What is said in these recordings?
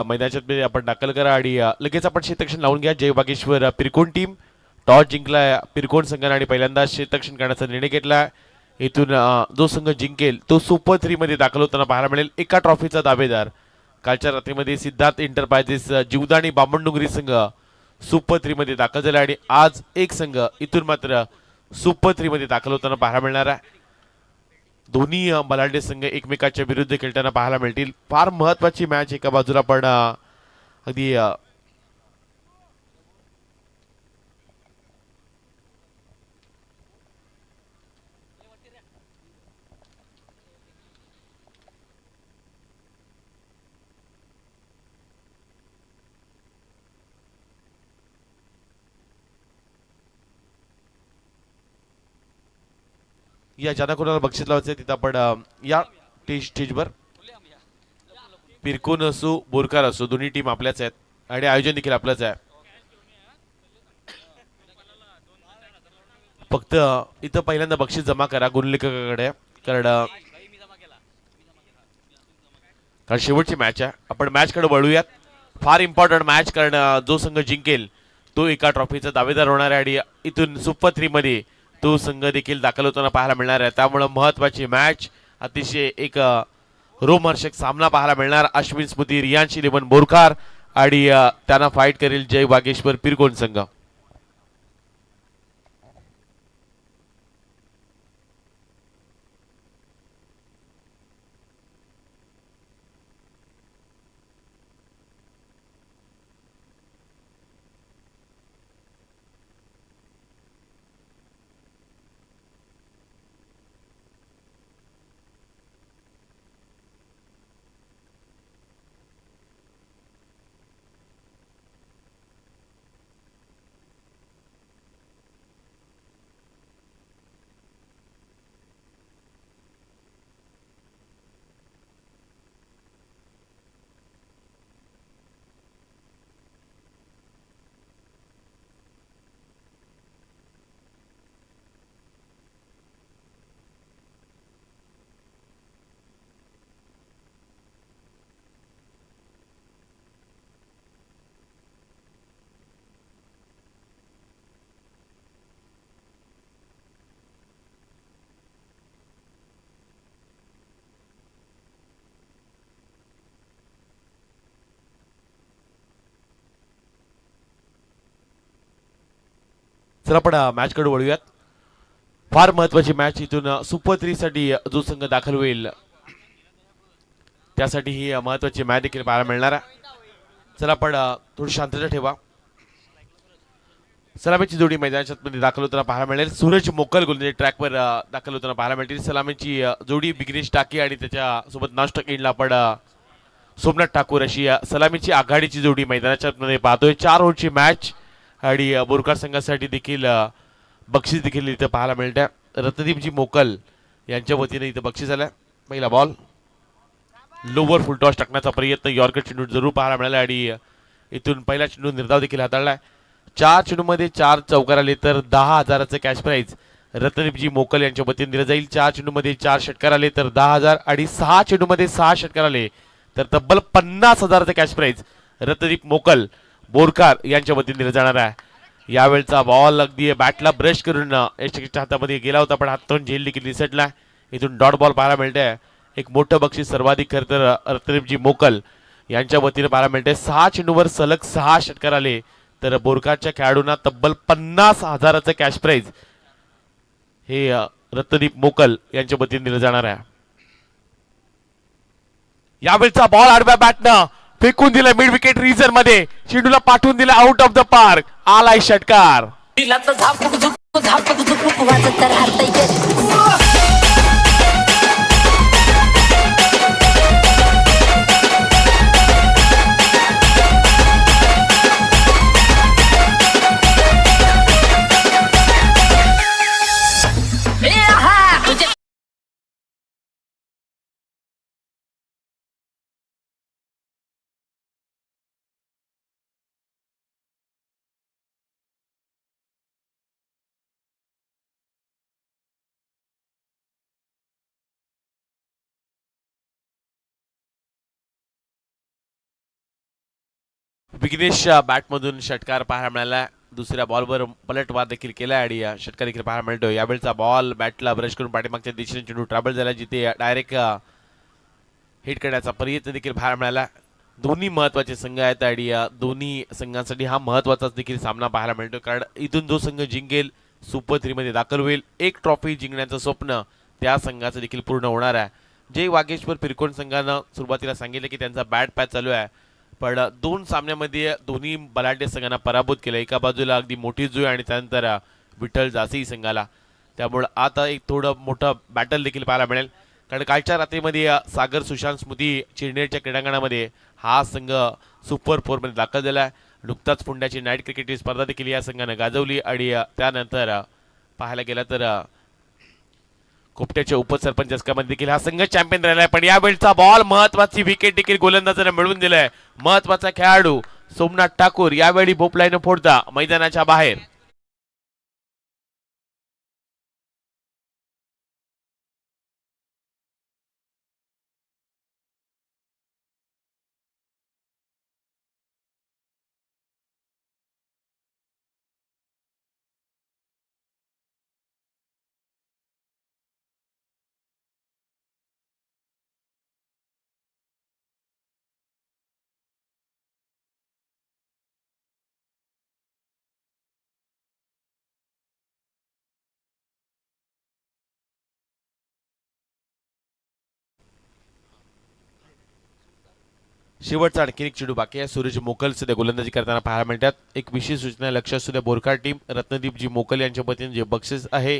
मैदानात आपण दाखल करा आणि लगेच आपण क्षेत्ररक्षण लावून घ्या. जय बागेश्वर पिरकोण टीम टॉस जिंकला पिरकोण संघाने आणि पहिल्यांदा क्षेत्ररक्षण करण्याचा निर्णय घेतला. इथून जो संघ जिंकेल तो सुपर 3 मध्ये दाखल होताना पाहायला मिळेल. एका ट्रॉफीचा दावेदार कालच्या रात्रीमध्ये सिद्धार्थ एंटरप्राइजेस जीवदानी बामणडुंगरी संघ सुपर 3 मध्ये दाखल झाला आणि आज एक संघ इथून मात्र सुपर 3 मध्ये दाखल होताना पाहायला मिळणार आहे. दोन्ही बलाढ्य संघ एकमेकाच्या विरुद्ध खेळताना पाहायला मिळतील. फार महत्वाची मॅच एका बाजूला पण अगदी या ज्यांना कोणाला बक्षीस लावायचं तिथं आपण या स्टेजवर पिरकोन असो बोरकार असो दोन्ही टीम आपल्याच आहेत आणि आयोजन देखील आपलंच आहे. फक्त इथं पहिल्यांदा बक्षीस जमा करा गुणलेखकाकडे कारण कारण शेवटची मॅच आहे. आपण मॅच कडे वळूयात. फार इम्पॉर्टंट मॅच कारण जो संघ जिंकेल तो एका ट्रॉफीचा दावेदार होणार आहे आणि इथून सुपर 3 मध्ये तो संघ देखील दाखल होताना पाहायला मिळणार आहे. त्यामुळे महत्वाची मॅच अतिशय एक रोमहर्षक सामना पाहायला मिळणार. अश्विन स्मृती रियांशी लेमन बोरकार आणि त्यांना फाईट करेल जय वागेश्वर पिरकोन संघ. चला आपण मॅच कडे वळूयात. फार महत्वाची मॅच इथून सुपर 3 साठी जो संघ दाखल होईल त्यासाठी ही महत्वाची मॅच देखील पाहायला मिळणार आहे. चला आपण थोडी शांतता ठेवा. सलामीची जोडी मैदानात मध्ये दाखल होताना पाहायला मिळेल. सूरज मोकल गोलंदाजी ट्रॅकवर दाखल होताना पाहायला मिळतील. सलामीची जोडी बिग्नेश टाके आणि त्याच्या सोबत नाश्ता केला आपण सोमनाथ ठाकूर अशी सलामीची आघाडीची जोडी मैदानाच्या मध्ये पाहतोय. 4 ओव्हरची मॅच आणि बोरकार संघासाठी देखील बक्षीस देखील इथं पाहायला मिळतं. रत्नदीपजी मोकल यांच्या वतीने इथं बक्षीस आलं. पहिला बॉल लोवर फुल टॉस टाकण्याचा प्रयत्न यॉर्कर चेंडू जरूर पाहायला मिळाला आणि इथून पहिला चेंडू निर्धाव देखील हाताळलाय. 4 चेंडूमध्ये 4 चौकार आले तर 10,000चं कॅश प्राइज रत्नदीपजी मोकल यांच्या वतीने दिलं जाईल. 4 चेंडूमध्ये 4 षटकार आले तर 10,000 आणि 6 चेंडूमध्ये 6 षटकार आले तर तब्बल 50,000चं कॅश प्राइज रत्नदीप मोकल बोरकार यांच्या वतीने दिलं जाणार आहे. यावेळचा बॉल अगदी बॅटला ब्रश करून यशच्या हातामध्ये गेला होता पण हातून झेल देखील निसटला. इथून डॉट बॉल पाहायला मिळतंय. एक मोठं बक्षीस सर्वाधिक खरं तर रत्नदीपजी मोकल यांच्या वतीने पाहायला मिळते. 6 चेंडूवर सलग 6 षटकार आले तर बोरकारच्या खेळाडूंना तब्बल 50,000चं कॅश प्राइज हे रत्नदीप मोकल यांच्या वतीने दिलं जाणार आहे. यावेळचा बॉल आडव्या बॅटनं फेकून दिला मिड विकेट रिजन मध्ये. चेंडूला पाठवून दिला आउट ऑफ द पार्क. आलाय षटकार. विघ्नेश बॅटमधून षटकार पाहायला मिळाला. दुसऱ्या बॉलवर पलटवार देखील केला आणि षटकार देखील पाहायला मिळतो. यावेळचा बॉल बॅटला ब्रश करून पाठीमागच्या दिशेने चेंडू ट्रॅव्हल झाला, जिथे डायरेक्ट हिट करण्याचा प्रयत्न देखील पाहायला मिळाला. दोन्ही महत्वाचे संघ आहेत आणि दोन्ही संघांसाठी हा महत्वाचाच देखील सामना पाहायला मिळतो, कारण इथून जो संघ जिंकेल सुपर 3 मध्ये दाखल होईल. एक ट्रॉफी जिंकण्याचं स्वप्न त्या संघाचं देखील पूर्ण होणार आहे. जय वागेश्वर फिरकोन संघानं सुरुवातीला सांगितलं की त्यांचा बॅट पॅच चालू आहे, पण दोन सामन्यामध्ये दोन्ही बलाढ्य संघांना पराभूत केलं. एका बाजूला अगदी मोठी जुय आणि त्यानंतर विठ्ठल जासी संघाला. त्यामुळे आता एक थोडं मोठं बॅटल देखील पाहायला मिळेल, कारण कालच्या रात्रीमध्ये सागर सुशांत स्मृती चिरनेरच्या क्रीडांगणामध्ये हा संघ सुपर 4 मध्ये दाखल झाला आहे. नुकताच पुण्याची नाईट क्रिकेट स्पर्धा देखील या संघानं गाजवली आणि त्यानंतर पाहायला गेलं तर कोपट्याच्या उपसरपंच मध्ये देखील हा संघ चॅम्पियन राहिला आहे. पण यावेळचा बॉल महत्वाची विकेट देखील गोलंदाजाने मिळवून दिलाय. महत्वाचा खेळाडू सोमनाथ ठाकूर यावेळी भोपळाईनं फोडता मैदानाच्या बाहेर. शेवटचा आणखी एक चेंडू बाकी आहे. सूरज मोकल सध्या गोलंदाजी करताना पाहायला मिळतात. एक विशेष सूचना लक्षात असू द्या, बोरकार टीम रत्नदीपजी मोकल यांच्या वतीने जे बक्षीस आहे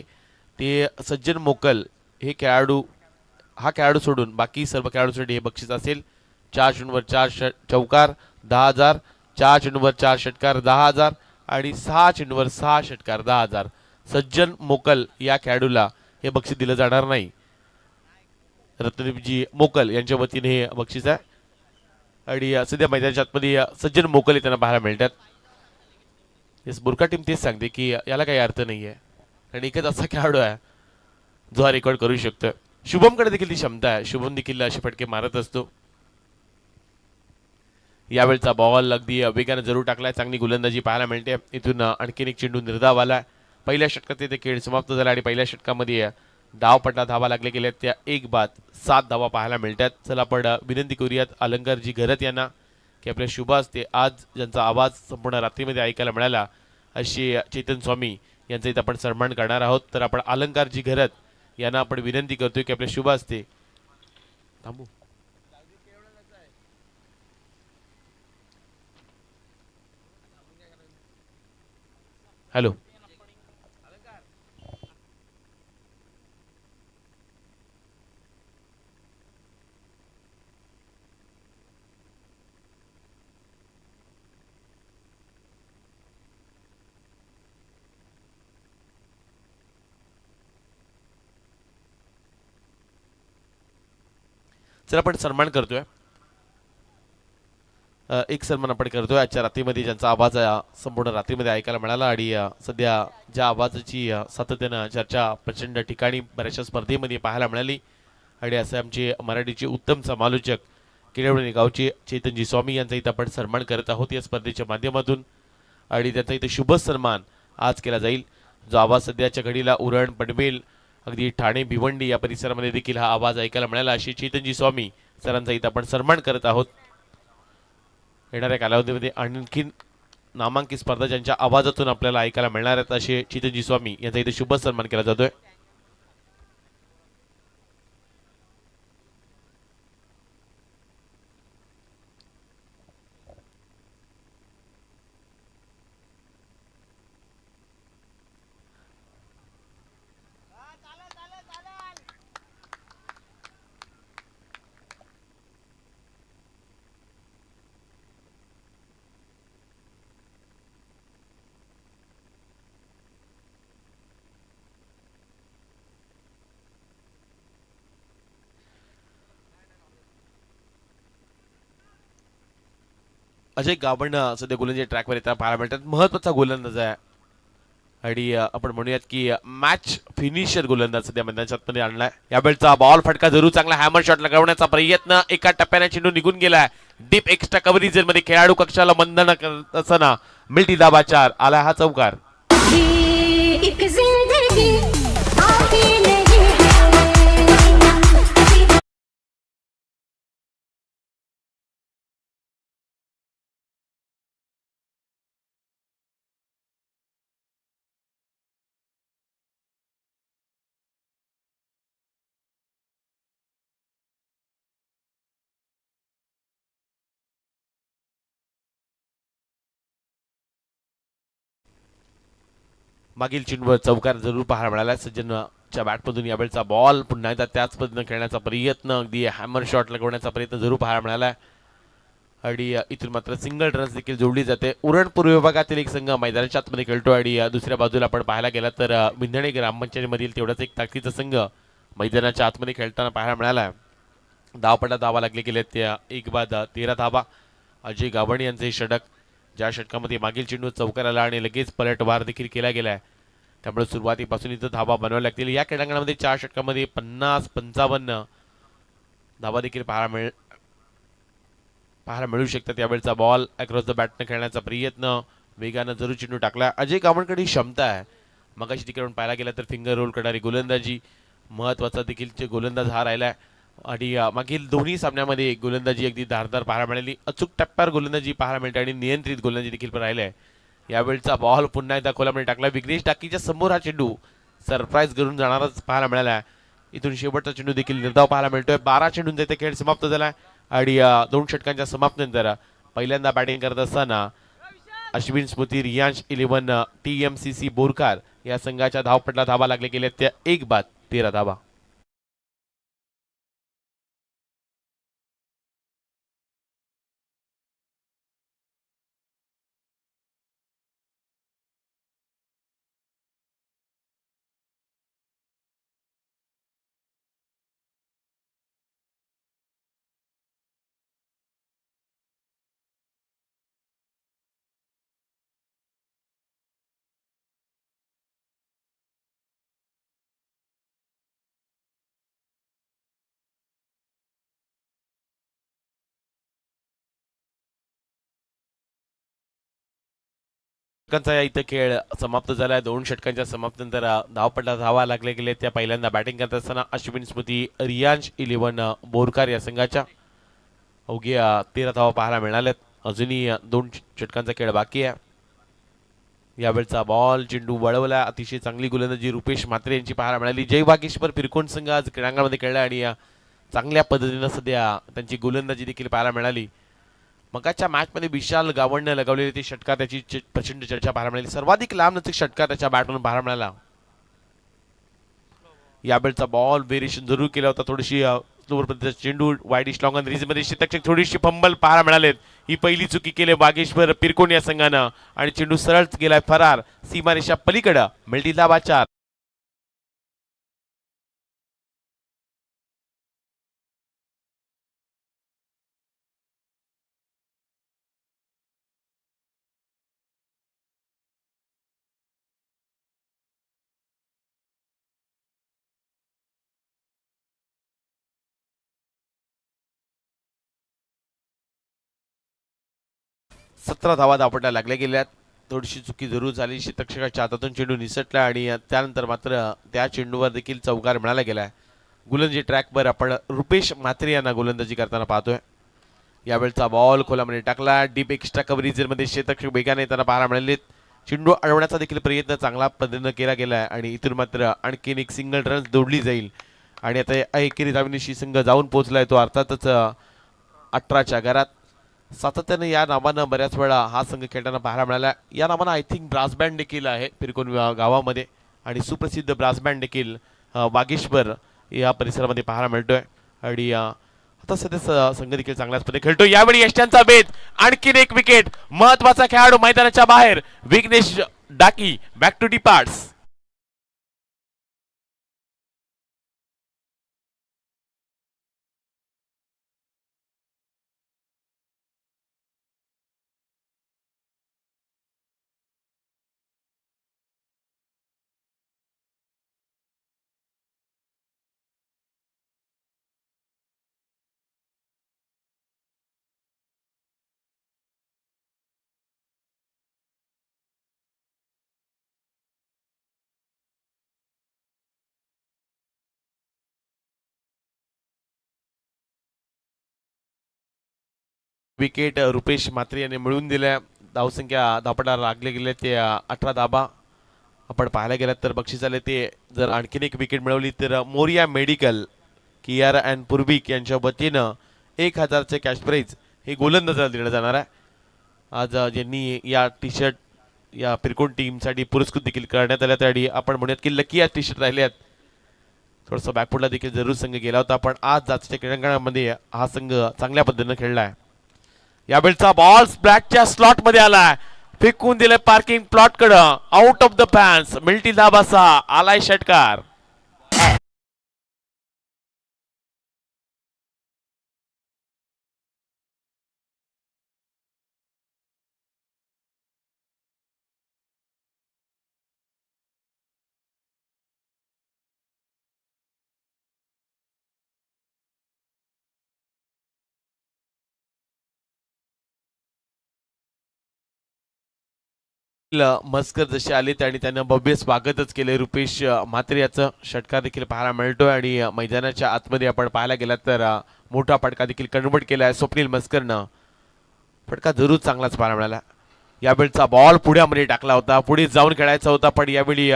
ते सज्जन मोकल हे खेळाडू, हा खेळाडू सोडून बाकी सर्व खेळाडूंसाठी हे बक्षीस असेल. 4 चेंडूवर 4 चौकार 10,000, 4 चेंडूवर 4 षटकार 10,000 आणि 6 चेंडूवर 6 षटकार 10,000. सज्जन मोकल या खेळाडूला हे बक्षीस दिलं जाणार नाही. रत्नदीपजी मोकल यांच्या वतीने हे बक्षीस आहे आणि सध्या मैदानाच्या आतमध्ये सज्जन मोकल त्यांना पाहायला मिळतात. येस, बुरका टीम तेच सांगते की याला काही अर्थ नाही आहे, कारण एकच असा खेळाडू आहे जो हा रेकॉर्ड करू शकतो. शुभमकडे देखील ती क्षमता आहे. शुभम देखील असे फटके मारत असतो. यावेळचा बॉल अगदी वेगाने जरूर टाकलाय. चांगली गोलंदाजी पाहायला मिळते. इथून आणखीन एक चेंडू निर्धाव आला. पहिल्या षटकात ते खेळ समाप्त झाला आणि पहिल्या षटकामध्ये धावपटा धावा लागले गेल्या त्या 1 बाद 7 धावा पाहायला मिळतात. चला आपण विनंती करूयात अलंकारजी घरत यांना की आपल्या शुभ असते आज ज्यांचा आवाज संपूर्ण रात्रीमध्ये ऐकायला मिळाला अशी चेतन स्वामी यांचा इथं आपण सन्मान करणार आहोत. तर आपण अलंकारजी घरत यांना आपण विनंती करतोय की आपल्या शुभ असते थांबू. हॅलो, चला आपण सन्मान करतोय. एक सन्मान आपण करतोय आजच्या रात्रीमध्ये ज्यांचा आवाज संपूर्ण रात्रीमध्ये ऐकायला मिळाला आणि सध्या ज्या आवाजाची सातत्यानं चर्चा प्रचंड ठिकाणी बऱ्याचशा स्पर्धेमध्ये पाहायला मिळाली आणि असे आमचे मराठीचे उत्तम समालोचक किरवणी गावचे चेतनजी स्वामी यांचा इथं आपण सन्मान करत आहोत या स्पर्धेच्या माध्यमातून आणि त्याचा इथे शुभ सन्मान आज केला जाईल. जो आवाज सध्याच्या घडीला उरण पनवेल अगदी ठाणे भिवंडी या परिसरामध्ये देखील हा आवाज ऐकायला मिळाला अशी चेतनजी स्वामी सरांचा इथं आपण सन्मान करत आहोत. येणाऱ्या कालावधीमध्ये आणखीन नामांकित स्पर्धा ज्यांच्या आवाजातून आपल्याला ऐकायला मिळणार आहेत असे चेतनजी स्वामी यांचा इथे शुभ सन्मान केला जातोय. अजय गावंड सध्या गोलंदाजी ट्रॅकवर येताना पाहायला मिळतात. महत्वाचा गोलंदाज आहे आणि आपण म्हणूयात की मॅच फिनिशर गोलंदाज सध्या मैदानाच्या मध्ये आणलाय. या वेळचा बॉल फटका जरूर चांगला हॅमर शॉट लगावण्याचा प्रयत्न, एका टप्प्याने चेंडू निघून गेलाय. डीप एक्स्ट्रा कव्हरेज मध्ये खेळाडू कक्षाला मंदन करत असताना मिळती दाबा 4. आला हा चौकार. मागील चेंडूवर चौकार जरूर पाहायला मिळाला. सज्जनच्या बॅटमधून यावेळचा बॉल पुन्हा एकदा त्याच पद्धतीने खेळण्याचा प्रयत्न, अगदी हॅमर शॉट लगवण्याचा प्रयत्न जरूर पाहायला मिळाला. आणि इथून मात्र सिंगल रन्स देखील जोडली जाते. उरण पूर्व विभागातील एक संघ मैदानाच्या आतमध्ये खेळतो आणि दुसऱ्या बाजूला आपण पाहायला गेला तर विंधणे ग्रामपंचायतीमधील तेवढाच एक ताकदीचा संघ मैदानाच्या आतमध्ये खेळताना पाहायला मिळाला. धावपटा धावा लागले गेले त्या 1 बाद 13 धावा. अजय गावणे यांचे हे षटक, ज्या षटकामध्ये मागील चेंडू चौकार आला आणि लगेच पलटवार देखील केला गेलाय. त्यामुळे सुरुवातीपासून इथं धावा बनवाव्या लागतील. या क्रीडांगणामध्ये 4 षटकामध्ये 50-55 धावा देखील पाहायला मिळू शकतात. यावेळचा बॉल अक्रॉस द बॅटने खेळण्याचा प्रयत्न, वेगानं जरूर चेंडू टाकला. अजय गावणकडे क्षमता आहे. मगाशी तिकडे पाहायला गेला तर फिंगर रोल करणारी गोलंदाजी महत्वाचा देखील गोलंदाज हा राहिलाय. आणि मागील दोन्ही सामन्यामध्ये गोलंदाजी अगदी धारदार पाहायला मिळाली. अचूक टप्प्यावर गोलंदाजी पाहायला मिळते आणि नियंत्रित गोलंदाजी देखील राहिलाय. यावेळचा बॉल पुन्हा एकदा खोलामध्ये टाकला. विघ्नेश टाकीच्या समोर हा चेंडू सरप्राईज करून जाणारच पाहायला मिळाला. इथून शेवटचा चेंडू देखील निर्धाव पाहायला मिळतोय. 12 चेंडूंचा इथे खेळ समाप्त झाला आणि 2 षटकांच्या समाप्तीनंतर पहिल्यांदा बॅटिंग करत असताना अश्विन स्मृती रियांश 11 TMCC बोरकार या संघाच्या धावपटला धावा लागले गेले त्या 1 बाद 13 धावा. षटकांचा इथं खेळ समाप्त झालाय. 2 षटकांच्या समाप्तीनंतर धावपटला धावा लागले गेले त्या पहिल्यांदा बॅटिंग करत असताना अश्विन स्मृती रियांश 11 बोरकार या संघाच्या अवघी 13 धावा पाहायला मिळाल्यात. अजूनही 2 षटकांचा खेळ बाकी आहे. यावेळचा बॉल चेंडू वळवला. अतिशय चांगली गोलंदाजी रुपेश म्हात्रे यांची पाहायला मिळाली. जय वागेश्वर पिरकोण संघ आज क्रीडांगणामध्ये खेळला आणि चांगल्या पद्धतीनं सध्या त्यांची गोलंदाजी देखील पाहायला मिळाली. मगाच्या मॅचमध्ये विशाल गावणने लगावलेली ती षटकार त्याची प्रचंड चर्चा पाहायला मिळाली. सर्वाधिक लांब नजीक षटकार त्याच्या बॅटमधून पाहायला मिळाला. यावेळचा बॉल व्हेरिएशन जरूर केला होता. थोडीशी चेंडू वाईडिश लॉंग मध्ये शतक थोडीशी फंबल पाहायला मिळालेत. ही पहिली चुकी केली वागेश्वर पिरकोण या संघानं आणि चेंडू सरळ गेलाय फरार सीमारेषा पलीकडे. मिळती धावा 4. सतरा धावा धावपट्या लागल्या गेल्यात. थोडीशी चुकी जरूर झाली. षटकाच्या हातातून चेंडू निसटला आणि त्यानंतर मात्र त्या चेंडूवर देखील चौकार मिळाला गेलाय. गोलंदाजी ट्रॅकवर आपण रुपेश म्हात्रे यांना गोलंदाजी करताना पाहतोय. यावेळचा बॉल खोलामध्ये टाकला. डीप एक्स्ट्रा कव्हरेज मध्ये शतक वेगाने त्यांना पाहायला मिळाले. चेंडू अडवण्याचा देखील प्रयत्न चांगला पद्धतीने केला गेलाय आणि इथून मात्र आणखीन एक सिंगल रन जोडली जाईल. आणि आता एकेरी धावनीशी संघ जाऊन पोहोचलाय तो अर्थातच 18च्या घरात. सातत्याने या नावानं बऱ्याच वेळा हा संघ खेळताना पाहायला मिळाला. या नावानं आय थिंक ब्रास बँड देखील आहे पिरकोन गावामध्ये आणि सुप्रसिद्ध ब्रास बँड देखील वागेश्वर या परिसरामध्ये पाहायला मिळतोय. आणि आता सध्या संघ देखील चांगल्याच पद्धतीने खेळतो. यावेळी यष्ट्यांचा भेद, आणखीन एक विकेट. महत्वाचा खेळाडू मैदानाच्या बाहेर Vighnesh Daki back to the parts. Wicket Rupesh Mhatre यांनी मिळवून दिल्या. धावसंख्या धावपटा लागले गेले ते 18 धाबा. आपण पाहायला गेलात तर बक्षीस आले ते जर आणखीन एक विकेट मिळवली तर मोरिया मेडिकल कियारा अँड पुर्बिक यांच्या वतीनं 1000चे कॅश प्राईज हे गोलंदाजाला देण्यात जाणार आहे. आज ज्यांनी या टी शर्ट या पिरकोण टीमसाठी पुरस्कृत देखील करण्यात आल्या त्यासाठी आपण म्हणूयात की लकी या टी शर्ट राहिले आहेत. थोडंसं बॅकफुटला देखील जरूर संघ गेला होता पण आज जास्त क्रीडांगणामध्ये हा संघ चांगल्या पद्धतीनं खेळला आहे. यावेळचा बॉल ब्लॅकच्या स्लॉट मध्ये आलाय, फेकून दिले पार्किंग प्लॉट कडं, आउट ऑफ द फॅन्स. मिल्टी दाबासा आलाय षटकार. मस्कर जसे आले आणि त्यांना भव्य स्वागतच केले. रुपेश म्हात्रे याचं षटकार देखील पाहायला मिळतोय आणि मैदानाच्या आतमध्ये आपण पाहायला गेलात तर मोठा फटका देखील कन्वर्ट केलाय स्वप्नील मस्करनं. फटका जरूर चांगलाच पाहायला मिळाला. यावेळचा बॉल पुढ्यामध्ये टाकला होता, पुढे जाऊन खेळायचा होता पण यावेळी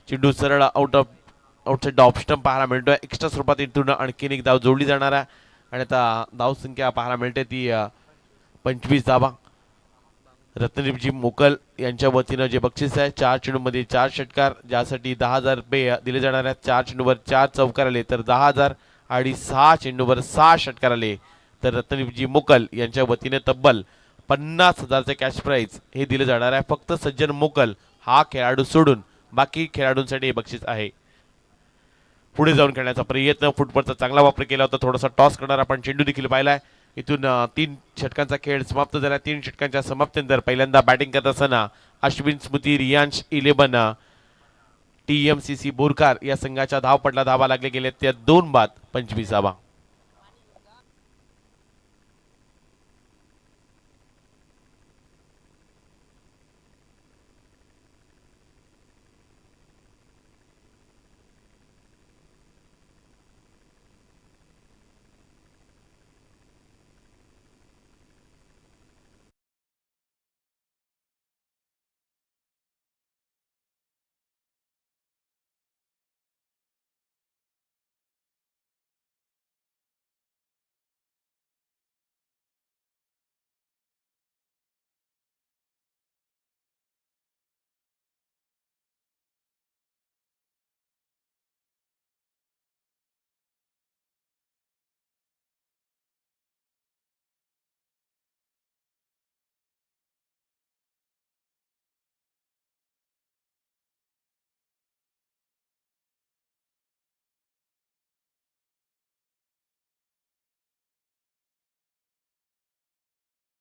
चेंडू सरळ आउटसाइड ऑफ स्टंप पाहायला मिळतोय. एक्स्ट्रा स्वरूपात इथून आणखीन एक धाव जोडली जाणार आहे आणि आता धाव संख्या पाहायला मिळते ती 25 धावा. रत्नदीपजी मोकल यांच्या वतीनं जे बक्षीस आहे 4 चेंडूमध्ये 4 षटकार ज्यासाठी 10,000 रुपये दिले जाणार आहेत. 4 चेंडूवर 4 चौकार आले तर 10,000 आणि 6 चेंडूवर 6 षटकार आले तर रत्नदीपजी मोकल यांच्या वतीने तब्बल 50,000चे कॅश प्राईज हे दिले जाणार आहे. फक्त सज्जन मोकल हा खेळाडू सोडून बाकी खेळाडूंसाठी हे बक्षीस आहे. पुढे जाऊन खेळण्याचा प्रयत्न, फुटबॉलचा चांगला वापर केला होता, थोडासा टॉस करणार आपण चेंडू देखील पाहिलाय. इथून 3 षटकांचा खेळ समाप्त झाला. 3 षटकांच्या समाप्तीनंतर पहिल्यांदा बॅटिंग करत असताना अश्विन स्मृती रियांश 11 TMCC बोरकार या संघाच्या धावपटला धावा लागले गेले त्या 2 बाद 25 धावा.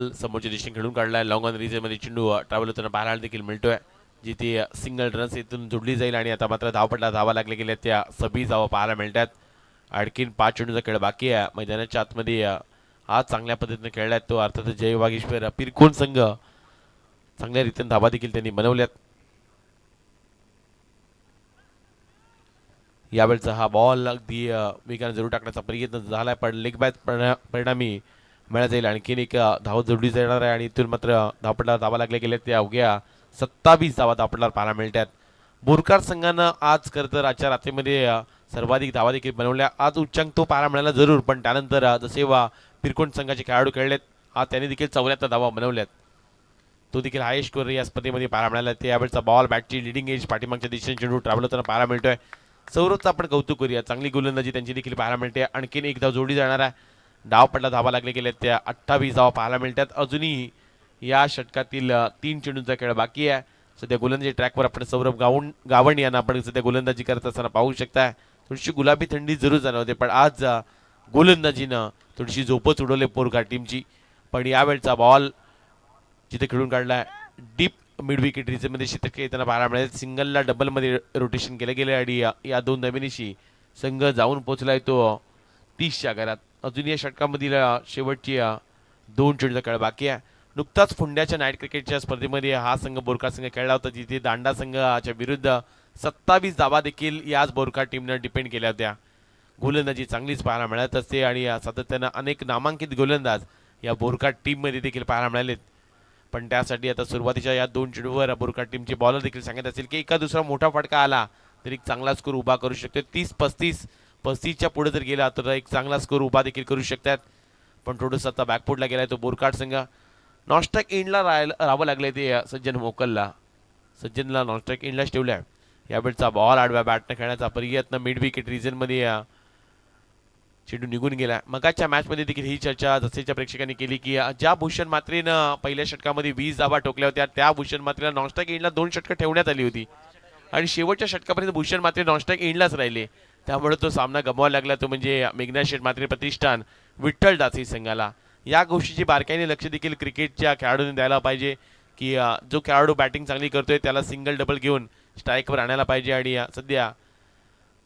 समोरच्या दिशेने खेळून काढलाय. लॉंग ऑन रिजन मध्ये चेंडू ट्रॅव्हल होताना पाहायला देखील मिळतोय जिथे सिंगल रन्स इथून जोडली जाईल आणि आता मात्र धावपटला धावा लागले गेल्या त्या 26 धावा पाहायला मिळतात. आणखीन 5 चेंडूचा खेळ बाकी आहे. मैदानाच्या आतमध्ये आज चांगल्या पद्धतीने खेळलाय तो अर्थातच जय वागीश्वर पिरकोण संघ चांगल्या रीतीने धावा देखील त्यांनी बनवल्यात. यावेळचा हा बॉल अगदी वेगाने जरूर टाकण्याचा प्रयत्न झालाय पण लेग बॅच परिणामी मिळत जाईल. आणखीन एक धाव जोडली जाणार आहे आणि इथून मात्र धावपटला धावा लागले गेले त्या अवघ्या 27 धावा धावपटला पाहायला मिळतात. बोरकार संघानं आज खरं तर आजच्या रात्रीमध्ये सर्वाधिक धावा देखील बनवल्या. आज उच्चांक तो पाहायला मिळाला जरूर पण त्यानंतर जसे पिरकोण संघाचे खेळाडू खेळलेत आज त्यांनी देखील 74 धावा बनवल्यात. तो देखील हायेस्ट स्कोर या स्पर्धेमध्ये पाहायला मिळाला. ते यावेळचा बॉल बॅटची लिडिंग एज पाठीमागच्या दिशेने चेंडू ट्रॅव्हल होताना पाहायला मिळतोय. सौरभचं आपण कौतुक करूया, चांगली गोलंदाजी त्यांची देखील पाहायला मिळते. आणखीन एक धाव जोडली जाणार आहे. डाव पडला धावा लागले गेले त्या 28 धावा पाहायला मिळतात. अजूनही या षटकातील 3 चेंडूंचा खेळ बाकी आहे. सध्या गोलंदाजी ट्रॅकवर आपण सौरभ गावण यांना आपण सध्या गोलंदाजी करत असताना पाहू शकता. थोडीशी गुलाबी थंडी जरूर जाणवते पण आज गोलंदाजीनं थोडीशी झोपच उडवले पोरकार टीमची. पण यावेळचा बॉल जिथे खेळून काढलाय डीप मिड विकेट रिजनमध्ये शतक येताना पाहायला मिळेल. सिंगलला डबलमध्ये रोटेशन केले गेले आणि या 2 धावेनिशी संघ जाऊन पोहोचलाय तो 30च्या घरात. अजून या षटकामधील शेवटची 2 चेंडूचा खेळ बाकी आहे. नुकताच फुंड्याच्या नाईट क्रिकेटच्या स्पर्धेमध्ये हा संघ बोरकार संघ खेळला होता जिथे दांडा संघाच्या विरुद्ध 27 धावा देखील याच बोरकार टीमने डिपेंड केल्या होत्या. गोलंदाजी चांगलीच पाहायला मिळत असते आणि सातत्यानं अनेक नामांकित गोलंदाज या बोरकाट टीममध्ये देखील पाहायला मिळालेत. पण त्यासाठी आता सुरुवातीच्या या 2 चेंडूवर बोरकाट टीमचे बॉलर देखील सांगत असेल की एका दुसरा मोठा फटका आला तर एक चांगला स्कोर उभा करू शकतो. 30-35 पुढे जर गेला तर एक चांगला स्कोर उभा देखील करू शकतात. पण थोडंसं आता बॅकफुटला गेलाय तो बोरकाट संघ. नॉनस्ट्राईक एंडला राहावं लागलंय ते सज्जन मोकलला. सज्जनला नॉनस्ट्राईक एंडलाच ठेवलाय. यावेळचा बॉल आडव्या बॅटनं खेळण्याचा प्रयत्न मिड विकेट रिजनमध्ये चेंडू निघून गेला. मगाच्या मॅचमध्ये देखील ही चर्चा जसेच्या प्रेक्षकांनी केली की ज्या भूषण मात्रेनं पहिल्या षटकामध्ये 20 धावा ठोकल्या होत्या त्या भूषण मात्रेला नॉनस्ट्राईक एंडला 2 षटकं ठेवण्यात आली होती आणि शेवटच्या षटकापर्यंत भूषण मात्रे नॉनस्ट्राईक एंडलाच राहिले. त्यामुळे तो सामना गमवावा लागला. तो म्हणजे मेघनाथ शेठ मात्रे प्रतिष्ठान विठ्ठल दासी संघाला. या गोष्टीची बारकाईने लक्ष देखील क्रिकेटच्या खेळाडूंनी द्यायला पाहिजे की जो खेळाडू बॅटिंग चांगली करतोय त्याला सिंगल डबल घेऊन स्ट्राईकवर आणायला पाहिजे. आणि सध्या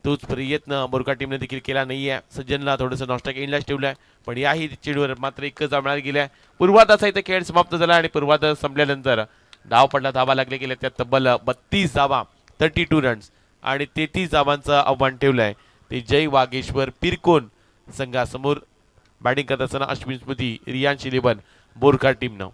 तोच प्रयत्न बोरकाट टीमने देखील केला नाहीये. सज्जनला थोडंसं नॉनस्ट्राईक एंडलाच ठेवलंय. पण याही चेंडूवर मात्र एकच धाव मिळाली गेल्या. पूर्वार्धाचा इथे खेळ समाप्त झाला आणि पूर्वार्ध संपल्यानंतर धाव पडला, धावा लागले गेले. त्यात तब्बल 32 धावा 32 रन्स आणि 33 धावांचं आव्हान ठेवलंय ते जय वागेश्वर पिरकोन संघासमोर. बॅटिंग करत असताना अश्विन स्मृती, रियान शिलेबन बोरकाट टीमनं.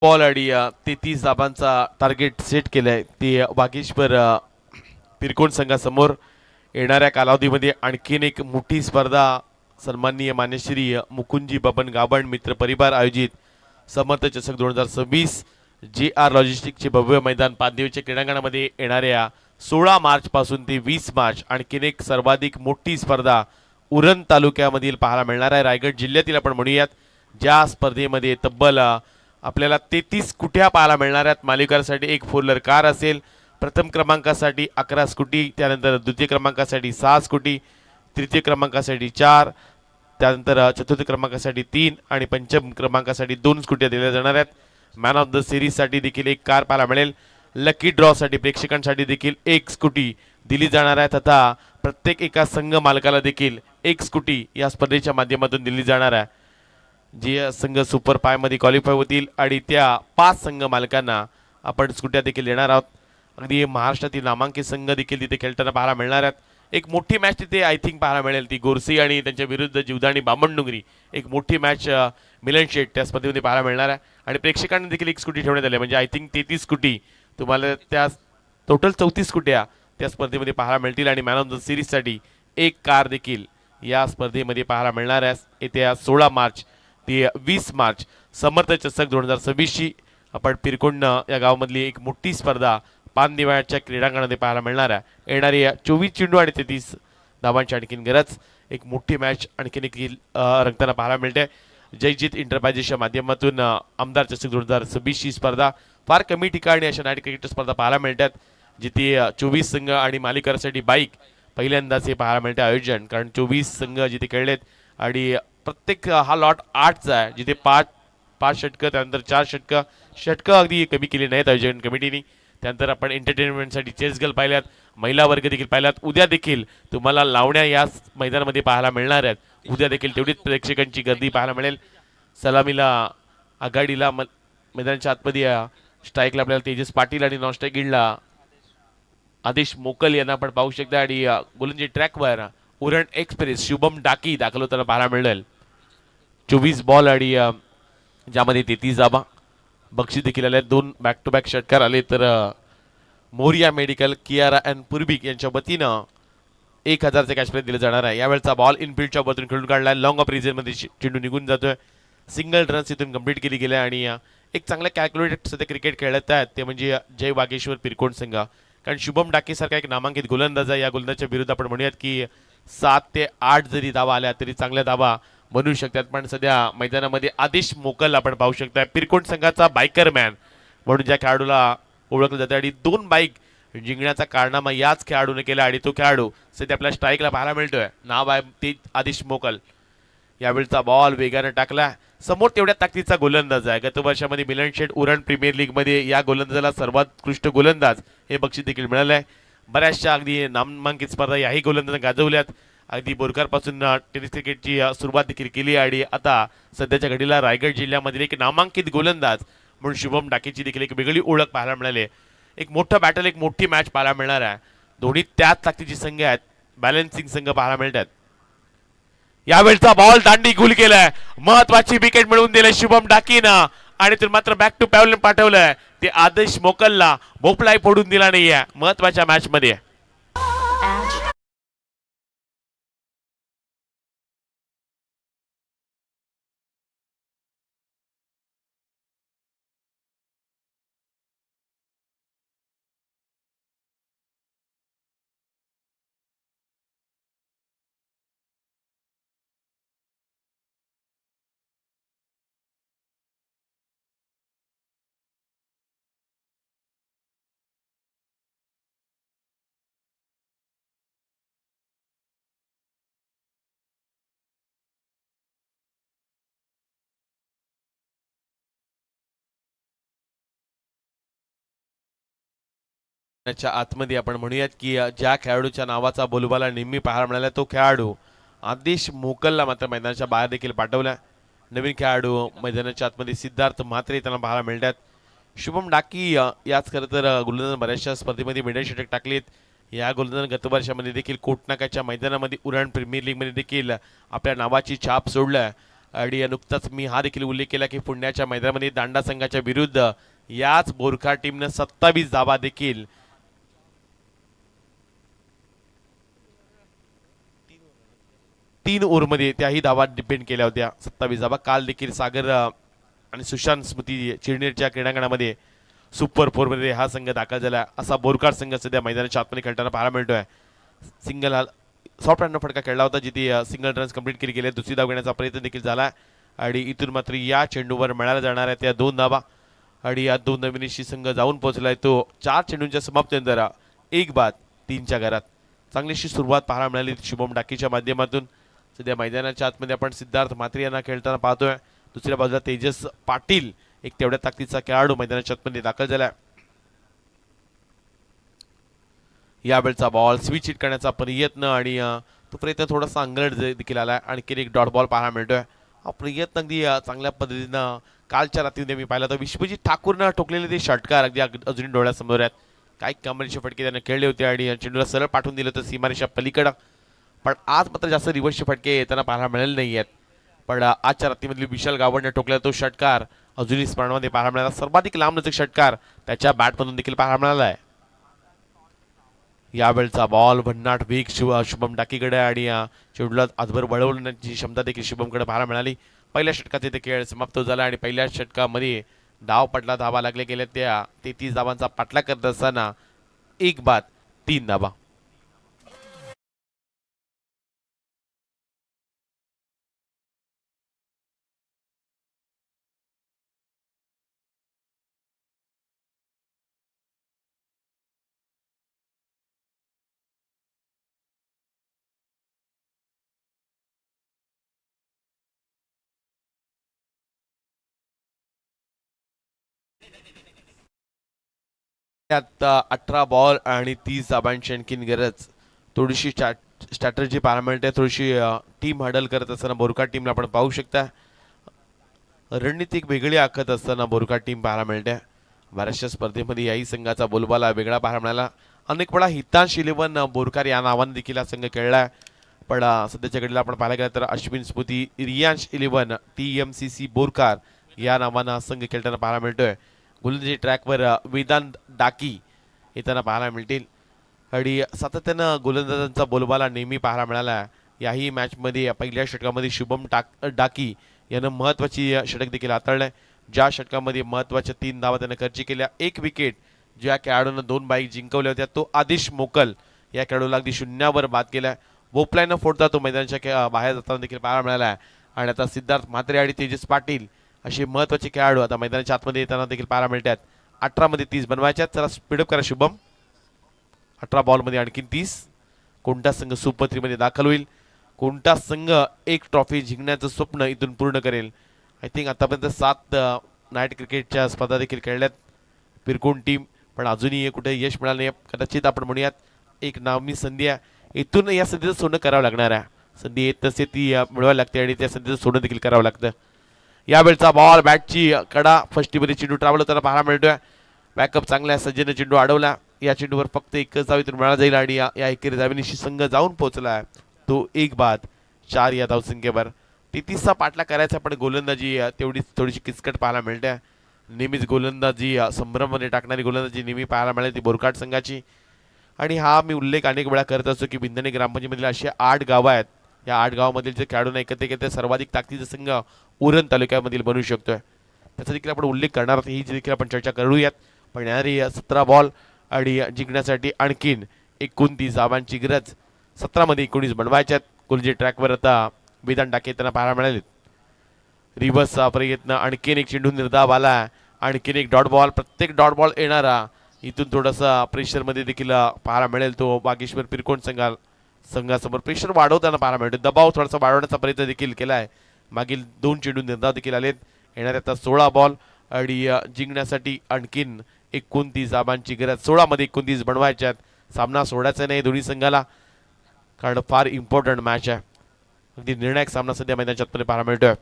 बॉल आणि 33 धाबांचा टार्गेट सेट केलाय ते वागेश्वर पिरकोन संघासमोर. येणाऱ्या कालावधीमध्ये आणखीन एक मोठी स्पर्धा सन्माननीय मान्यश्री मुकुंदजी बबन गाबण मित्र परिवार आयोजित समर्थ चषक 2026 JR लॉजिस्टिकचे भव्य मैदान पाचदेवीच्या क्रीडांगणामध्ये येणाऱ्या 16 मार्च पासून ते 20 मार्च आणखीन एक सर्वाधिक मोठी स्पर्धा उरण तालुक्यामधील पाहायला मिळणार आहे. रायगड जिल्ह्यातील आपण म्हणूयात. ज्या स्पर्धेमध्ये तब्बल आपल्याला 33 स्कुट्या पाहायला मिळणार आहेत. मालिकांसाठी एक 4 व्हीलर कार असेल. प्रथम क्रमांकासाठी 11 स्कूटी, त्यानंतर द्वितीय क्रमांकासाठी 6 स्कूटी, तृतीय क्रमांकासाठी 4, त्यानंतर चतुर्थ क्रमांकासाठी 3 आणि पंचम क्रमांकासाठी 2 स्कूट्या दिल्या जाणार आहेत. मॅन ऑफ द सिरीजसाठी देखील एक कार पाहायला मिळेल. लकी ड्रॉसाठी प्रेक्षकांसाठी देखील एक स्कूटी दिली जाणार आहे. तथा प्रत्येक एका संघ मालकाला देखील एक स्कूटी या स्पर्धेच्या माध्यमातून दिली जाणार आहे. जे संघ सुपर 5 मध्ये क्वालिफाय होतील आणि त्या 5 संघ मालकांना आपण स्कूट्या देखील देणार आहोत. अगदी महाराष्ट्रातील नामांकित संघ देखील तिथे खेळताना पाहायला मिळणार आहेत. एक मोठी मॅच तिथे आय थिंक पाहायला मिळेल. ती गोरसी आणि त्यांच्या विरुद्ध जीवदानी बामणडुंगरी एक मोठी मॅच मिलन शेट त्या स्पर्धेमध्ये पाहायला मिळणार आहे. आणि प्रेक्षकांनी देखील एक स्कूटी ठेवण्यात आली म्हणजे आय थिंक 33 स्कूटी तुम्हाला त्या टोटल 34 स्कूट्या त्या स्पर्धेमध्ये पाहायला मिळतील. आणि मॅन ऑफ द सिरीजसाठी एक कार देखील या स्पर्धेमध्ये पाहायला मिळणार आहे. येत्या 16 मार्च ते 20 मार्च समर्थ चषक 2026 आपण पिरकोंड या गावामधली एक मोठी स्पर्धा पानदिवाळ्याच्या क्रीडांगणामध्ये पाहायला मिळणार आहे. येणारी 24 चेंडू आणि 33 धावांची आणखीन गरज एक मोठी मॅच आणखीन एक रंगताना पाहायला मिळते. जयजित इंटरप्राइजेसच्या माध्यमातून आमदार चषक 2026 ही स्पर्धा फार कमी ठिकाणी अशा नाईट क्रिकेट स्पर्धा पाहायला मिळतात जिथे 24 संघ आणि मालिकांसाठी बाईक पहिल्यांदाच हे पाहायला मिळते आयोजन. कारण 24 संघ जिथे खेळलेत आणि प्रत्येक हा लॉट 8चा आहे, जिथे पाच पाच षटकं त्यानंतर 4 षटकं. षटकं अगदी कमी केली नाहीत आयोजन कमिटीने. त्यानंतर आपण एंटरटेनमेंटसाठी चेस गर्ल पाहिल्यात, महिला वर्ग देखील पाहिल्यात. उद्या देखील तुम्हाला लावण्या या मैदानामध्ये पाहायला मिळणार आहेत. उद्या देखील तेवढीच प्रेक्षकांची गर्दी पाहायला मिळेल. सलामीला आघाडीला मैदानाच्या आतमध्ये स्ट्राईकला आपल्याला तेजस पाटील आणि नॉन स्ट्राईक आदेश मोकल यांना आपण पाहू शकता. आणि गोलंदाजी ट्रॅकवर उरण एक्सप्रेस शुभम डाकी दाखल होताना पाहायला मिळेल. 24 बॉल आणि ज्यामध्ये 33 धावा. बक्षीस देखील आले, 2 बॅक टू बॅक षटकार आले. तर मोरिया मेडिकल कियारा अँड पुर्बिक यांच्या वतीनं 1000चे कॅश प्राइज दिलं जाणार आहे. यावेळचा बॉल इनफिल्डच्या वरतून खेळून काढलाय. लॉंग ऑफ मध्ये चेंडू निघून जातोय. सिंगल रन्स इथून कंप्लीट केली गेली. आणि एक चांगलं कॅल्क्युलेटेड सध्या क्रिकेट खेळत आहेत ते म्हणजे जय वागेश्वर पिरकोण संघ. कारण शुभम डाके सारखा एक नामांकित गोलंदाज आहे. या गोलंदाजाच्या विरुद्ध आपण म्हणूयात की 7 ते 8 जरी धावा आल्या तरी चांगल्या धावा बनवू शकतात. पण सध्या मैदानामध्ये आदेश मोकल आपण पाहू शकता, पिरकोण संघाचा बायकर मॅन म्हणून ज्या खेळाडूला ओळखलं जातं. आणि 2 बाईक जिंकण्याचा कारनामा याच खेळाडूने केला. आणि तो खेळाडू सध्या आपल्या स्ट्राईकला पाहायला मिळतोय, नाव आहे ते आदेश मोकल. यावेळचा बॉल वेगाने टाकला. समोर तेवढ्या ताकदीचा गोलंदाज आहे. गत वर्षामध्ये मिलन शेट उरण प्रीमियर लीग मध्ये या गोलंदाजाला सर्वोत्कृष्ट गोलंदाज हे बक्षीस देखील मिळालं आहे. बऱ्याचशा अगदी नामांकित स्पर्धा याही गोलंदाजांना गाजवल्यात. अगदी बोरकरपासून टेनिस क्रिकेटची सुरुवात देखील केली. आणि आता सध्याच्या घडीला रायगड जिल्ह्यामधील एक नामांकित गोलंदाज म्हणून शुभम डाकेची देखील एक वेगळी ओळख पाहायला मिळाली. एक मोठं बॅटल, एक मोठी मॅच पाहायला मिळणार आहे. दोन्ही त्याच ताकदीची संघ आहेत, बॅलन्सिंग संघ पाहायला मिळतात. यावेळचा बॉल दांडी गुल केलाय, महत्वाची विकेट मिळवून दिले शुभम डाकीनं. आणि तर मात्र बॅक टू पॅव्हलियन पाठवलंय ते आदेश मोकलला. भोपळाही फोडून दिला नाहीये महत्वाच्या मॅच मध्ये. आतमध्ये आपण म्हणूयात की ज्या खेळाडूच्या नावाचा बोलबाला नेहमी पाहायला मिळाला तो खेळाडू आदेश मोकलला मात्र मैदानाच्या बाहेर देखील पाठवला. नवीन खेळाडू मैदानाच्या आतमध्ये सिद्धार्थ म्हात्रे त्यांना पाहायला मिळतात. शुभम डाकी याच खरं तर गोलंदाज बऱ्याचशा स्पर्धेमध्ये मेडल षटक टाकलेत. या गोलंदाज गत वर्षामध्ये देखील कोटनाकाच्या मैदानामध्ये उरण प्रीमियर लीगमध्ये देखील आपल्या नावाची छाप सोडलं. आणि नुकताच मी हा देखील उल्लेख केला की पुण्याच्या मैदानामध्ये दांडा संघाच्या विरुद्ध याच बोरखा टीमनं 27 धावा देखील 3 ओव्हरमध्ये त्याही धावा डिपेंड केल्या होत्या. 27 धावा. काल देखील सागर आणि सुशांत स्मृती चिरनेरच्या क्रीडांगणामध्ये सुपर 4 मध्ये हा संघ दाखल झाला. असा बोरकार संघ सध्या मैदानाच्या आतमध्ये खेळताना पाहायला मिळतोय. सिंगल हा सॉफ्ट हँड फटका खेळला होता, जिथे सिंगल रन्स कंप्लीट केली गेले. दुसरी धाव घेण्याचा प्रयत्न देखील झाला. आणि इथून मात्र या चेंडूवर मिळायला जाणार आहे त्या 2 धावा. आणि या 2 धावांशी संघ जाऊन पोहोचलाय तो 4 चेंडूंच्या समाप्तीनंतर 1 बाद 3च्या घरात. चांगलीशी सुरुवात पाहायला मिळाली शुभम डाकीच्या माध्यमातून. सध्या मैदानाच्या आतमध्ये आपण सिद्धार्थ म्हात्रे यांना खेळताना पाहतोय. दुसऱ्या बाजूला तेजस पाटील एक तेवढ्या ताकदीचा खेळाडू मैदानाच्या आतमध्ये दाखल झाला. यावेळचा बॉल स्विच हिट करण्याचा प्रयत्न आणि तो प्रयत्न थोडासा अंगलट देखील आला. आणखी एक डॉट बॉल पाहायला मिळतोय. हा प्रयत्न अगदी चांगल्या पद्धतीनं कालच्या रात्रीमध्ये मी पाहिला तर विश्वजित ठाकूरनं ठोकलेले ते षटकार अगदी अजूनही डोळ्यासमोर आहेत. काही कमरेचे फटके त्याने खेळले होते आणि चेंडूला सरळ पाठवून दिलं तर सीमारेषा पलीकडं. पण आज मात्र जास्त रिव्हर्सचे फटके येताना पाहायला मिळाले नाही आहेत. पण आजच्या रात्रीमधील विशाल गावडने ठोकलेला तो षटकार अजूनही स्मरणामध्ये पाहायला मिळाला. सर्वाधिक लांब लचक षटकार त्याच्या बॅटमधून देखील पाहायला मिळाला आहे. यावेळचा बॉल भन्नाट वेग शुभम डाकीकडे आणि चेंडूला आजभर वळवण्याची क्षमता देखील शुभमकडे पाहायला मिळाली. पहिल्या षटकात ते खेळ समाप्त झाला आणि पहिल्या षटकामध्ये डाव पडला, धावा लागले गेल्या त्या 33 धावांचा पाठलाग करत असताना 1 बाद 3 धावा. आता 18 बॉल आणि 30 धाबांची आणखीन गरज. थोडीशी स्ट्रॅटर्जी पाहायला मिळते, थोडीशी टीम हँडल करत असताना बोरका टीमला आपण पाहू शकता. रणनीती एक वेगळी आखत असताना बोरका टीम पाहायला मिळते. बऱ्याचशा स्पर्धेमध्ये याही संघाचा बोलबाला वेगळा पाहायला मिळाला. अनेक वेळा हितांश 11 बोरकार या नावाने देखील हा संघ खेळलाय. पण सध्याच्या घडीला आपण पाहायला गेलं तर अश्विन स्मृती रियांश 11 TMCC बोरकार या नावानं हा संघ खेळताना पाहायला मिळतोय. गोलंदाजी ट्रॅकवर वेदांत डाकी येताना पाहायला मिळतील. आणि सातत्यानं गोलंदाजांचा बोलबाला नेहमी पाहायला मिळाला. याही मॅचमध्ये पहिल्या षटकामध्ये शुभम डाकी यानं महत्त्वाची षटक देखील हाताळलंय. ज्या षटकामध्ये महत्त्वाच्या 3 धावा त्यानं खर्ची केल्या. 1 विकेट ज्या खेळाडूनं 2 बाईक जिंकवल्या होत्या तो आदिश मोकल या खेळाडूला अगदी शून्यावर बाद केलाय. बोपलायनं फोडता तो मैदानाच्या बाहेर जाताना देखील पाहायला मिळाला आहे. आणि आता सिद्धार्थ म्हात्रे आणि तेजस पाटील असे महत्त्वाचे खेळाडू आता मैदानाच्या आतमध्ये येताना देखील पाहायला मिळतात. 18 मध्ये 30 बनवायच्या. चला स्पीडअप करा शुभम. 18 बॉलमध्ये आणखीन 30. कोणता संघ सुपर 3 मध्ये दाखल होईल, कोणता संघ एक ट्रॉफी जिंकण्याचं स्वप्न इथून पूर्ण करेल. आय थिंक आतापर्यंत 7 नाईट क्रिकेटच्या स्पर्धा देखील खेळल्यात पिरकोण टीम, पण अजूनही कुठे यश मिळालं नाही. कदाचित आपण म्हणूयात एक नामी संधी आहे. इथून या संधीचं सोनं करावं लागणार आहे. संधी येत तसे ती मिळवायला लागते आणि त्या संधीचं सोनं देखील करावं लागतं. यावेळचा बॉल बॅटची कडा फर्स्टीमध्ये चेंडू ट्रॅव्हल होताना पाहायला मिळतोय. बॅकअप चांगला सज्जने चेंडू अडवला. या चेंडूवर फक्त एकच धाव इथून मिळाला जाईल आणि या एकेरी धावेनिशी संघ जाऊन पोहोचला. तो 1 बाद 4 या धावसंख्येवर. 33चा पाठला करायचा, पण गोलंदाजी तेवढीच थोडीशी किचकट पाहायला मिळते. नेहमीच गोलंदाजी संभ्रममध्ये टाकणारी गोलंदाजी नेहमी पाहायला मिळते ती बोरकाट संघाची. आणि हा मी उल्लेख अनेक वेळा करत असतो की बिंदणी ग्रामपंचायतीमधील अशी 8 गावं आहेत. या 8 गावामधील जे खेळाडूंना एकत्र घेते सर्वाधिक ताकदीचा संघ उरण तालुक्यामधील बनू शकतोय. त्याचा देखील आपण उल्लेख करणार आहोत. ही देखील आपण चर्चा करूयात. पण यारी 17 बॉल आणि जिंकण्यासाठी आणखीन 29 धावांची गरज. 17 मध्ये 19 बनवायच्यात. गोलंदाजी ट्रॅकवर आता वेदांत डाके त्यांना पाहायला मिळाले. रिव्हर्सचा प्रयत्न, आणखीन एक चेंडू निर्धाव आला, आणखीन एक डॉट बॉल. प्रत्येक डॉट बॉल येणारा इथून थोडासा प्रेशरमध्ये देखील पाहायला मिळेल. तो वागेश्वर पिरकोण संघासमोर प्रेशर वाढवताना पाहायला मिळतो. दबाव थोडासा वाढवण्याचा प्रयत्न देखील केलाय. मागील 2 चेंडू निर्धाव देखील आलेत. येणारे आता 16 बॉल आणि जिंकण्यासाठी आणखीन 29 धावांची गरज. 16 मध्ये 29 बनवायच्यात. सामना सोडायचा नाही दोन्ही संघाला, कारण फार इम्पॉर्टंट मॅच आहे. अगदी निर्णायक सामना सध्या मैदानाच्या आतमध्ये पाहायला मिळतोय.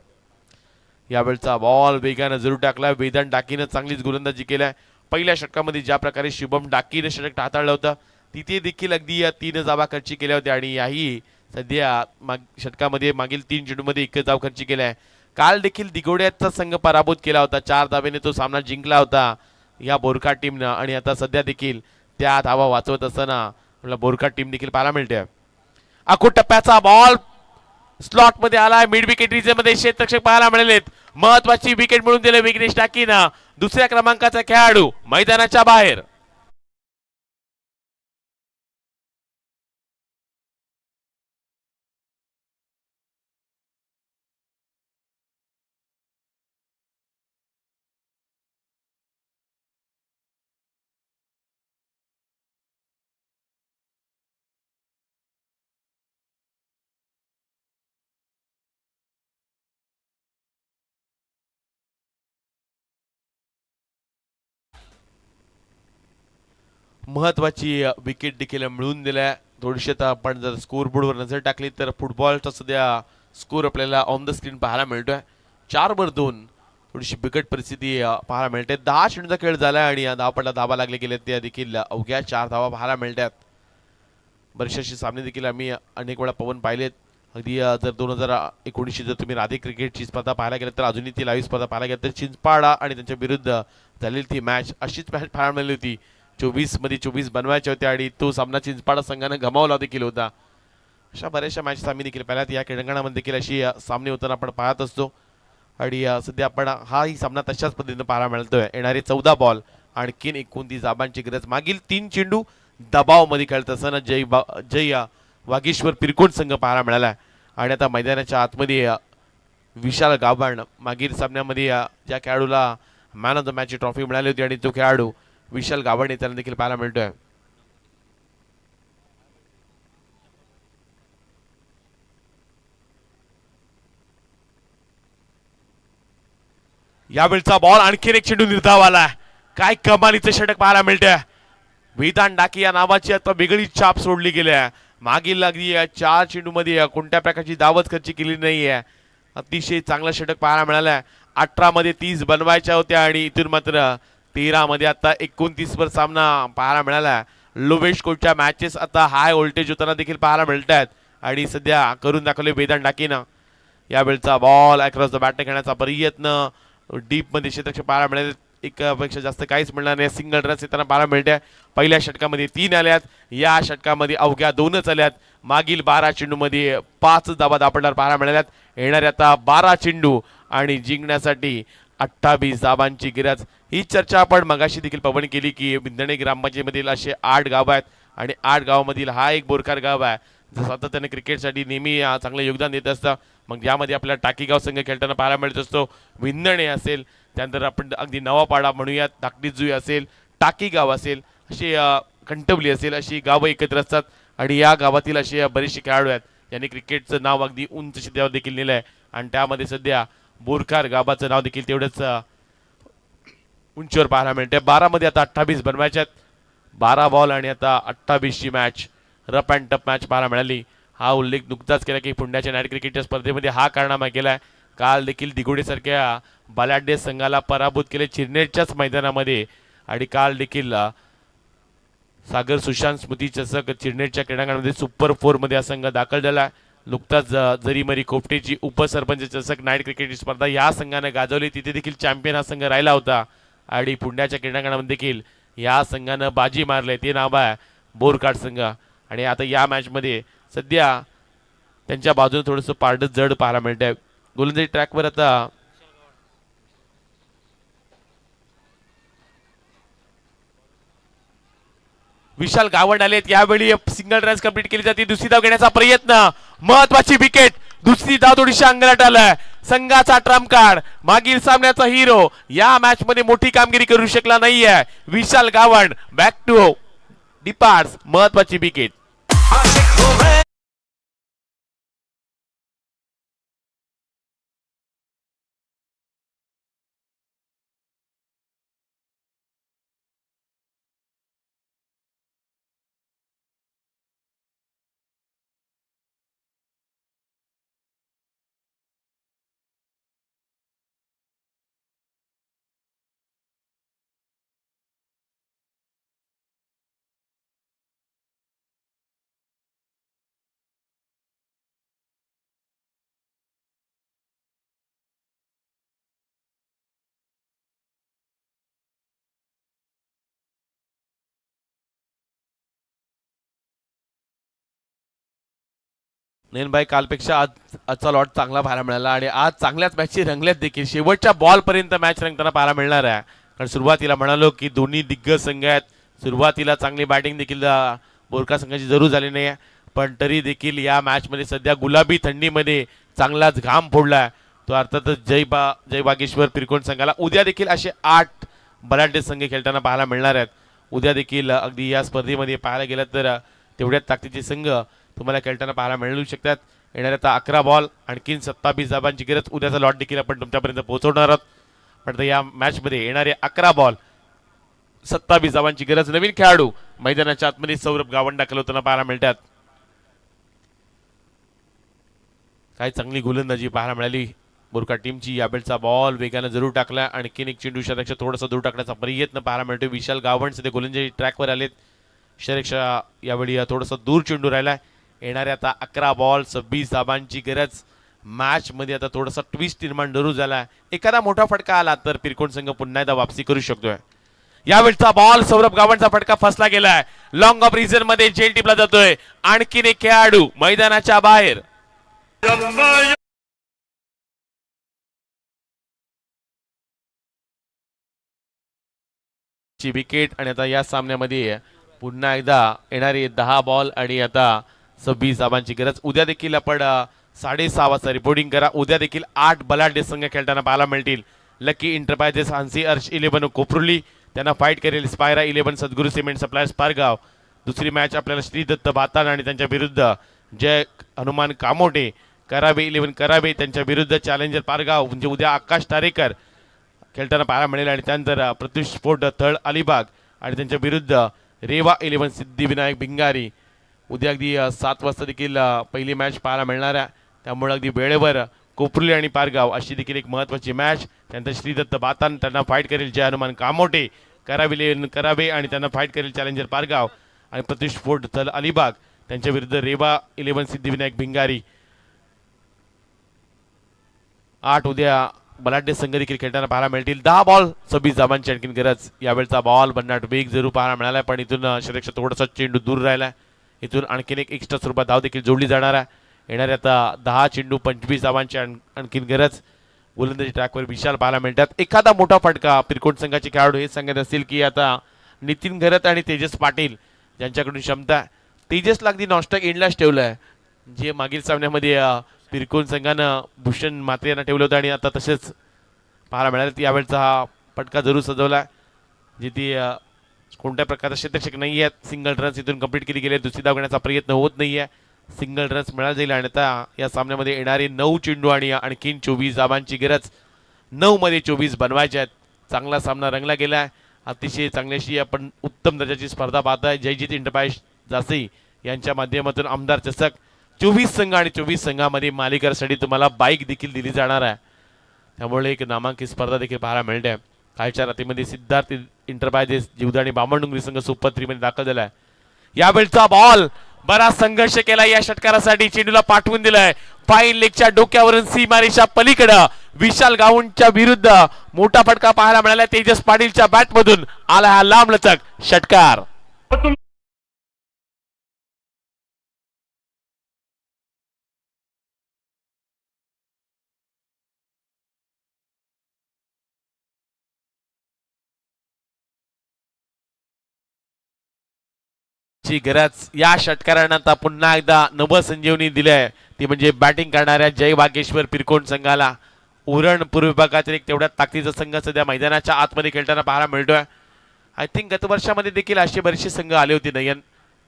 यावेळचा बॉल वेगानं जरूर टाकलाय. वेदांत डाकीनं चांगलीच गोलंदाजी केलाय. पहिल्या षटकामध्ये ज्या प्रकारे शुभम डाकीनं षटक हाताळलं होतं तिथे देखील अगदी 3 धावा खर्ची केल्या होत्या. आणि याही सध्या षटकामध्ये मागील 3 चेंडूमध्ये 1 धाव खर्ची केलाय. काल देखील दिगोड्याचा संघ पराभूत केला होता. 4 धावेने तो सामना जिंकला होता या बोरका टीमनं. आणि आता सध्या देखील त्या धावा वाचवत असताना बोरका टीम देखील पाहायला मिळते. आखूड टप्प्याचा बॉल स्लॉट मध्ये आलाय. मिड विकेट मध्ये क्षेत्ररक्षक पाहायला मिळालेत. महत्वाची विकेट मिळून दिले विघ्नेश टाकीनं. दुसऱ्या क्रमांकाचा खेळाडू मैदानाच्या बाहेर. महत्वाची विकेट देखील मिळून दिल्या. थोडीशी आता आपण जर स्कोर बोर्डवर नजर टाकली तर फुटबॉलचा सध्या स्कोर आपल्याला ऑन द स्क्रीन पाहायला मिळतोय. 4-2 थोडीशी बिकट परिस्थिती पाहायला मिळते. 10 चेंडूचा खेळ झाला आणि या धावपटला धावा लागले गेले ते देखील अवघ्या 4 धावा पाहायला मिळतात. बरेचसे सामने देखील आम्ही अनेक वेळा पवन पाहिलेत. अगदी जर 2019 जर तुम्ही राधे क्रिकेटची स्पर्धा पाहायला गेलात तर अजूनही ती लाईव्ह स्पर्धा पाहायला गेलात तर चिंचपाडा आणि त्यांच्या विरुद्ध झालेली ती मॅच अशीच मॅच पाहायला मिळाली होती. 24 मध्ये 24 बनवायचे होते आणि तो सामना चिंचपाडा संघानं गमावला देखील होता. अशा बऱ्याचशा मॅचेस आम्ही देखील पाहिल्यात. या क्रीडांगणामध्ये देखील अशी सामने होताना आपण पाहत असतो. आणि सध्या आपण हाही सामना तशाच पद्धतीने पाहायला मिळतोय. येणारे 14 बॉल आणखीन 29 धाबांची गरज. मागील 3 चेंडू दबावमध्ये खेळत असताना जय वागेश्वर पिरकोण संघ पाहायला मिळाला. आणि आता मैदानाच्या आतमध्ये विशाल गाभाण मागील सामन्यामध्ये ज्या खेळाडूला man of the match trophy मिळाली होती आणि तो खेळाडू विशाल गाभाण त्यांना देखील पाहायला मिळतोय. यावेळचा बॉल आणखीन एक चेंडू निर्धाव आला. काय कमालीचं षटक पाहायला मिळतंय. वेदांत डाके या नावाची आता वेगळी छाप सोडली गेली आहे. मागील अगदी 4 चेंडूमध्ये कोणत्या प्रकारची धावच खर्च केली नाहीये. अतिशय चांगला षटक पाहायला मिळालाय. 18 मध्ये 30 बनवायच्या होत्या आणि इथून मात्र 13 मध्ये आता 29 वर सामना पाहायला मिळाला. लोवेश कोचच्या मॅचेस आता हाय व्होल्टेज होताना देखील पाहायला मिळत आहेत आणि सध्या करून दाखवले वेदांत डाकेनं. यावेळचा बॉल अक्रॉस द बॅट खेळण्याचा प्रयत्न डीप मध्ये क्षेत्ररक्षक पाहायला मिळाले. एकापेक्षा जास्त काहीच मिळणार नाही. सिंगल रन्स येताना पाहायला मिळते. पहिल्या षटकामध्ये 3 आल्यात. या षटकामध्ये अवघ्या 2च आल्यात. मागील 12 चेंडूमध्ये 5 धावा दापडणार पाहायला मिळाल्यात. येणाऱ्या आता 12 चेंडू आणि जिंकण्यासाठी 28 धावांची गरज. ही चर्चा आपण मगाशी देखील पवन केली की बिंदणे ग्रामपंचायतीमधील असे 8 गाव आहेत आणि 8 गावामधील हा एक बोरकार गाव आहे जो सातत्याने क्रिकेटसाठी नेहमी चांगलं योगदान देत असतं. मग यामध्ये आपल्याला टाकीगाव संघ खेळताना पाहायला मिळत असतो. विंदणे असेल, त्यानंतर आपण अगदी नवापाडा म्हणूयात, धाकटी जुई असेल, टाकीगाव असेल, अशी कंटवली असेल, अशी गावं एकत्र असतात आणि या गावातील असे बरेचसे खेळाडू आहेत यांनी क्रिकेटचं नाव अगदी उंच शिखरावर देखील नेलं आहे. आणि त्यामध्ये सध्या बोरकार गावाचं नाव देखील तेवढंच उंचीवर पाहायला मिळते. 12 मध्ये आता 28 बनवायच्यात. 12 बॉल आणि आता 28 ची match, rough and tough match पाहायला मिळाली. हा उल्लेख नुकताच केला की पुण्याच्या नाईट क्रिकेटच्या स्पर्धेमध्ये हा कारनामा केलाय. काल देखील दिघोडीसारख्या बलाढ्य संघाला पराभूत केले चिरनेरच्याच मैदानामध्ये. आणि काल देखील सागर सुशांत स्मृती चषक चिरनेरच्या क्रीडांगणामध्ये सुपर 4 मध्ये हा संघ दाखल झाला. नुकताच जरीमरी कोपटेची उपसरपंच चषक नाईट क्रिकेटची स्पर्धा या संघाने गाजवली. तिथे देखील चॅम्पियन हा संघ राहिला होता आणि पुण्याच्या क्रीडांगणामध्ये देखील या संघानं बाजी मारले. ते नाव आहे बोरकार संघ. आणि आता या मॅचमध्ये सध्या त्यांच्या बाजूने थोडंसं पारडं जड पाहायला मिळतंय. गोलंदाजी ट्रॅकवर आता विशाल गावंड आलेत. यावेळी सिंगल रन्स कंप्लीट केली जाते. दुसरी धाव घेण्याचा प्रयत्न, महत्वाची विकेट. दुसरी धाव थोडीशी अंगलट आलाय. संघाचा ट्रम्प कार्ड, मागील सामन्याचा हिरो या मॅच मध्ये मोठी कामगिरी करू शकला नाहीये विशाल गावंड. बॅक टू डिपार्ट्स, महत्वाची विकेट. नयनभाई, कालपेक्षा आजचा लॉट चांगला पाहायला मिळाला आणि आज चांगल्याच मॅचची रंगल्यात देखील. शेवटच्या बॉल पर्यंत मॅच रंगताना पाहायला मिळणार आहे. कारण सुरुवातीला म्हणालो की दोन्ही दिग्गज संघ आहेत. सुरुवातीला चांगली बॅटिंग देखील बोरकार संघाची जरूर झाली नाही आहे, पण तरी देखील या मॅच मध्ये सध्या गुलाबी थंडीमध्ये चांगलाच घाम फोडलाय तो अर्थातच जय बागेश्वर पिरकोण संघाला. उद्या देखील असे 8 बलाढ्य संघ खेळताना पाहायला मिळणार आहेत. उद्या देखील अगदी या स्पर्धेमध्ये पाहायला गेलं तर तेवढ्याच ताकदीचे संघ तुम्हाला खेळताना पाहायला मिळू शकतात. येणाऱ्या आता 11 बॉल आणखीन 27 धावांची गरज. उद्याचा लॉट देखील आपण तुमच्यापर्यंत पोहोचवणार आहोत. पण या मॅच मध्ये येणारे 11 बॉल 27 धावांची गरज. नवीन खेळाडू मैदानाच्या आतमध्ये सौरभ गावंड दाखल होताना पाहायला मिळतात. काय चांगली गोलंदाजी पाहायला मिळाली बोरकार टीमची. यावेळचा बॉल वेगाने जरूर टाकला. आणखीन एक चेंडू क्षेत्ररक्षक थोडासा दूर टाकण्याचा प्रयत्न पाहायला मिळतो. विशाल गावंड सध्या गोलंदाजी ट्रॅकवर आलेत. क्षेत्ररक्षक यावेळी थोडासा दूर चेंडू राहिलाय. येणाऱ्या आता 11 बॉल 26 धावांची गरज. मॅच मध्ये आता थोडासा ट्विस्ट निर्माण जरूर झाला. एखादा मोठा फटका आला तर पिरकोण संघ पुन्हा एकदा वापसी करू शकतोय. यावेळचा बॉल सौरभ गावंडचा फटका फसला गेलाय. लॉंग ऑफ रिझन मध्ये जेल टिपला जातोय. आणखीन एक खेळाडू मैदानाच्या बाहेर. ची विकेट. आणि आता या सामन्यामध्ये पुन्हा एकदा येणारे 10 बॉल आणि आता 26 धावांची गरज. उद्या देखील आपण 6:30 वाजता रिपोर्टिंग करा. उद्या देखील 8 बलाढ्य संघ खेळताना पाहायला मिळतील. लकी एंटरप्राइजेस हान्सी अर्श 11 कोपरुली त्यांना फाईट करेल स्पायरा 11 सद्गुरू सिमेंट सप्लायर्स पारगाव. दुसरी मॅच आपल्याला श्री दत्त भातान आणि त्यांच्या विरुद्ध जय हनुमान कामोटे करावे 11 करावे त्यांच्या विरुद्ध चॅलेंजर पारगाव. म्हणजे उद्या आकाश तारेकर खेळताना पाहायला मिळेल. आणि त्यानंतर प्रत्युष स्फोट थळ अलिबाग आणि त्यांच्या विरुद्ध रेवा 11 सिद्धिविनायक भिंगारी. उद्या अगदी 7 वाजता देखील पहिली मॅच पाहायला मिळणार आहे. त्यामुळे अगदी वेळेवर कोपरुली आणि पारगाव अशी देखील एक महत्त्वाची मॅच. त्यानंतर श्रीदत्त बातान त्यांना फाईट करेल जय हनुमान कामोटे करावे आणि त्यांना फाईट करेल चॅलेंजर पारगाव. आणि प्रतिष्ठोट तल अलिबाग त्यांच्या विरुद्ध रेवा 11 सिद्धिविनायक भिंगारी. 8 उद्या बलाढ्य संघ देखील खेळताना पाहायला मिळतील. 10 बॉल 26 धावांची आणखीन गरज. यावेळचा बॉल भन्नाट वेग जरूर पाहायला मिळाला पण इथून शरीराचा थोडासा चेंडू दूर राहिला. इथून आणखीन एक एक्स्ट्रा स्वरूपात धाव देखील जोडली जाणार आहे. येणाऱ्या आता 10 चेंडू 25 धावांची आणखीन गरज. गोलंदाजी ट्रॅकवर विशाल पाहायला मिळतात. एखादा मोठा फटका पिरकोट संघाचे खेळाडू हे सांगत असतील की आता नितीन घरत आणि तेजस पाटील ज्यांच्याकडून क्षमता आहे. तेजसला अगदी नॉनस्टॉप एंडलाच ठेवलं आहे. जे मागील सामन्यामध्ये पिरकोन संघानं भूषण म्हात्रे यांना ठेवलं होतं आणि आता तसेच पाहायला मिळालं. यावेळचा हा फटका जरूर सजवला जिथे कोणत्या प्रकारचा क्षेत्ररक्षक नाही आहेत. सिंगल रन्स इथून कंप्लीट केली गेली. दुसरी धाव घेण्याचा प्रयत्न होत नाही आहे. सिंगल रन्स मिळाला जाईल आणि आता या सामन्यामध्ये येणारे 9 चेंडू आणि आणखीन 24 धावांची गरज. 9 मध्ये 24 बनवायचे आहेत. चांगला सामना रंगला गेला आहे. अतिशय चांगल्याशी आपण उत्तम दर्जाची स्पर्धा पाहताय. जयजित इंटरप्राइज जासी यांच्या माध्यमातून आमदार चषक 24 संघ आणि 24 संघामध्ये मालिकासाठी तुम्हाला बाईक देखील दिली जाणार आहे. त्यामुळे एक नामांकित स्पर्धा देखील पाहायला मिळते. कालच्या रात्रीमध्ये सिद्धार्थ इंटरप्राइजेस जीवदानी बामणडुंगरी संघ सुपर 3 मध्ये दाखल झालाय. यावेळचा बॉल बराच संघर्ष केला या षटकारासाठी. चेंडूला पाठवून दिलाय फाईन लेगच्या डोक्यावरून सीमारेषा पलीकडे. विशाल गावंडच्या विरुद्ध मोठा फटका पाहायला मिळाला. तेजस पाटीलच्या बॅट मधून आला हा लांबलचक षटकार. ची गरज या षटकारानंतर पुन्हा एकदा नवसंजीवनी दिलीय. ती म्हणजे बॅटिंग करणाऱ्या जय वागेश्वर पिरकोण संघाला. उरण पूर्व विभागातील एक तेवढ्या ताकदीचा संघ सध्या मैदानाच्या आतमध्ये खेळताना पाहायला मिळतोय. आय थिंक गत वर्षामध्ये देखील असे बरेचसे संघ आले होते. नयन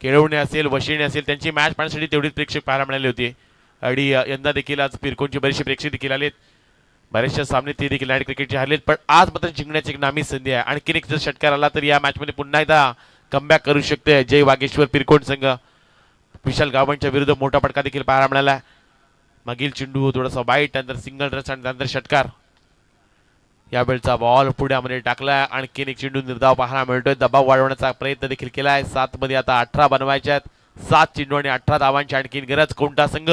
केळवणे असेल वशिणे असेल त्यांची मॅच पाहण्यासाठी तेवढीच प्रेक्षक पाहायला मिळाले होते. आणि यंदा देखील आज पिरकोणची बरेचसे प्रेक्षक देखील आलेत. बरेचसे सामने ते देखील नाईट क्रिकेटचे हरलेत पण आज मात्र जिंकण्याची एक नामी संधी आहे. आणखीन एक जर षटकार आला तर या मॅचमध्ये पुन्हा एकदा कमबॅक करू शकते जय वागेश्वर पिरकोण संघ. विशाल गावंडच्या विरुद्ध मोठा फटका देखील पाहायला मिळाला. मागील चेंडू थोडासा वाईट नंतर सिंगल रन आणि नंतर षटकार. यावेळचा बॉल पुढ्यामध्ये टाकलाय. आणखीन एक चेंडू निर्धाव पाहायला मिळतोय. दबाव वाढवण्याचा प्रयत्न देखील केलाय. 7 मध्ये आता 18 बनवायचे आहेत. 7 चेंडू आणि 18 धावांची आणखीन गरज. कोणता संघ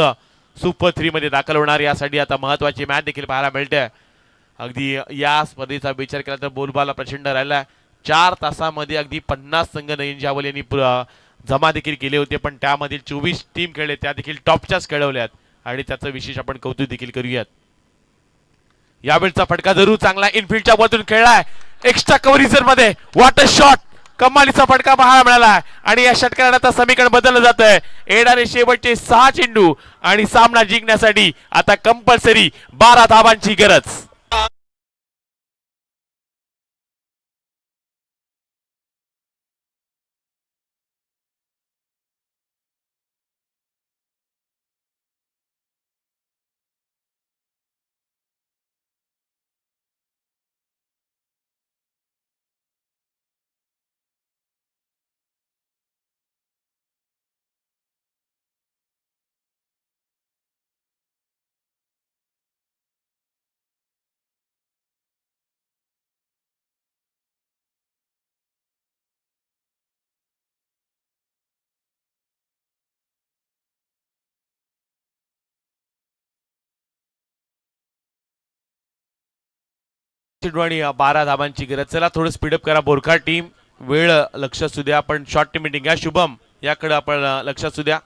सुपर 3 मध्ये दाखल होणार यासाठी आता महत्वाची मॅच देखील पाहायला मिळते. अगदी या स्पर्धेचा विचार केला तर बोलबाला प्रचंड राहिला. 4 तासामध्ये अगदी 50 संघ नयन जावल यांनी जमा देखील केले होते पण त्यामधील 24 टीम खेळले त्या देखील टॉपच्याच खेळवल्यात आणि त्याचं विशेष आपण कौतुक देखील करूयात. यावेळचा फटका जरूर चांगला इनफिल्डच्या वरतून खेळलाय. एक्स्ट्रा कव्हरेज मध्ये वॉट अ शॉट. कमालीचा फटका पाहायला मिळाला आणि या षटकारात आता समीकरण बदललं जात आहे. येणारे शेवटचे 6 चेंडू आणि सामना जिंकण्यासाठी आता कंपल्सरी 12 धावांची गरज. आणि 12 धावांची गरज. चला थोडं स्पीडअप करा बोरखा टीम. वेळ लक्षात असू द्या पण शॉर्ट मीटिंग आहे. शुभम याकडे आपण लक्षात असू द्या.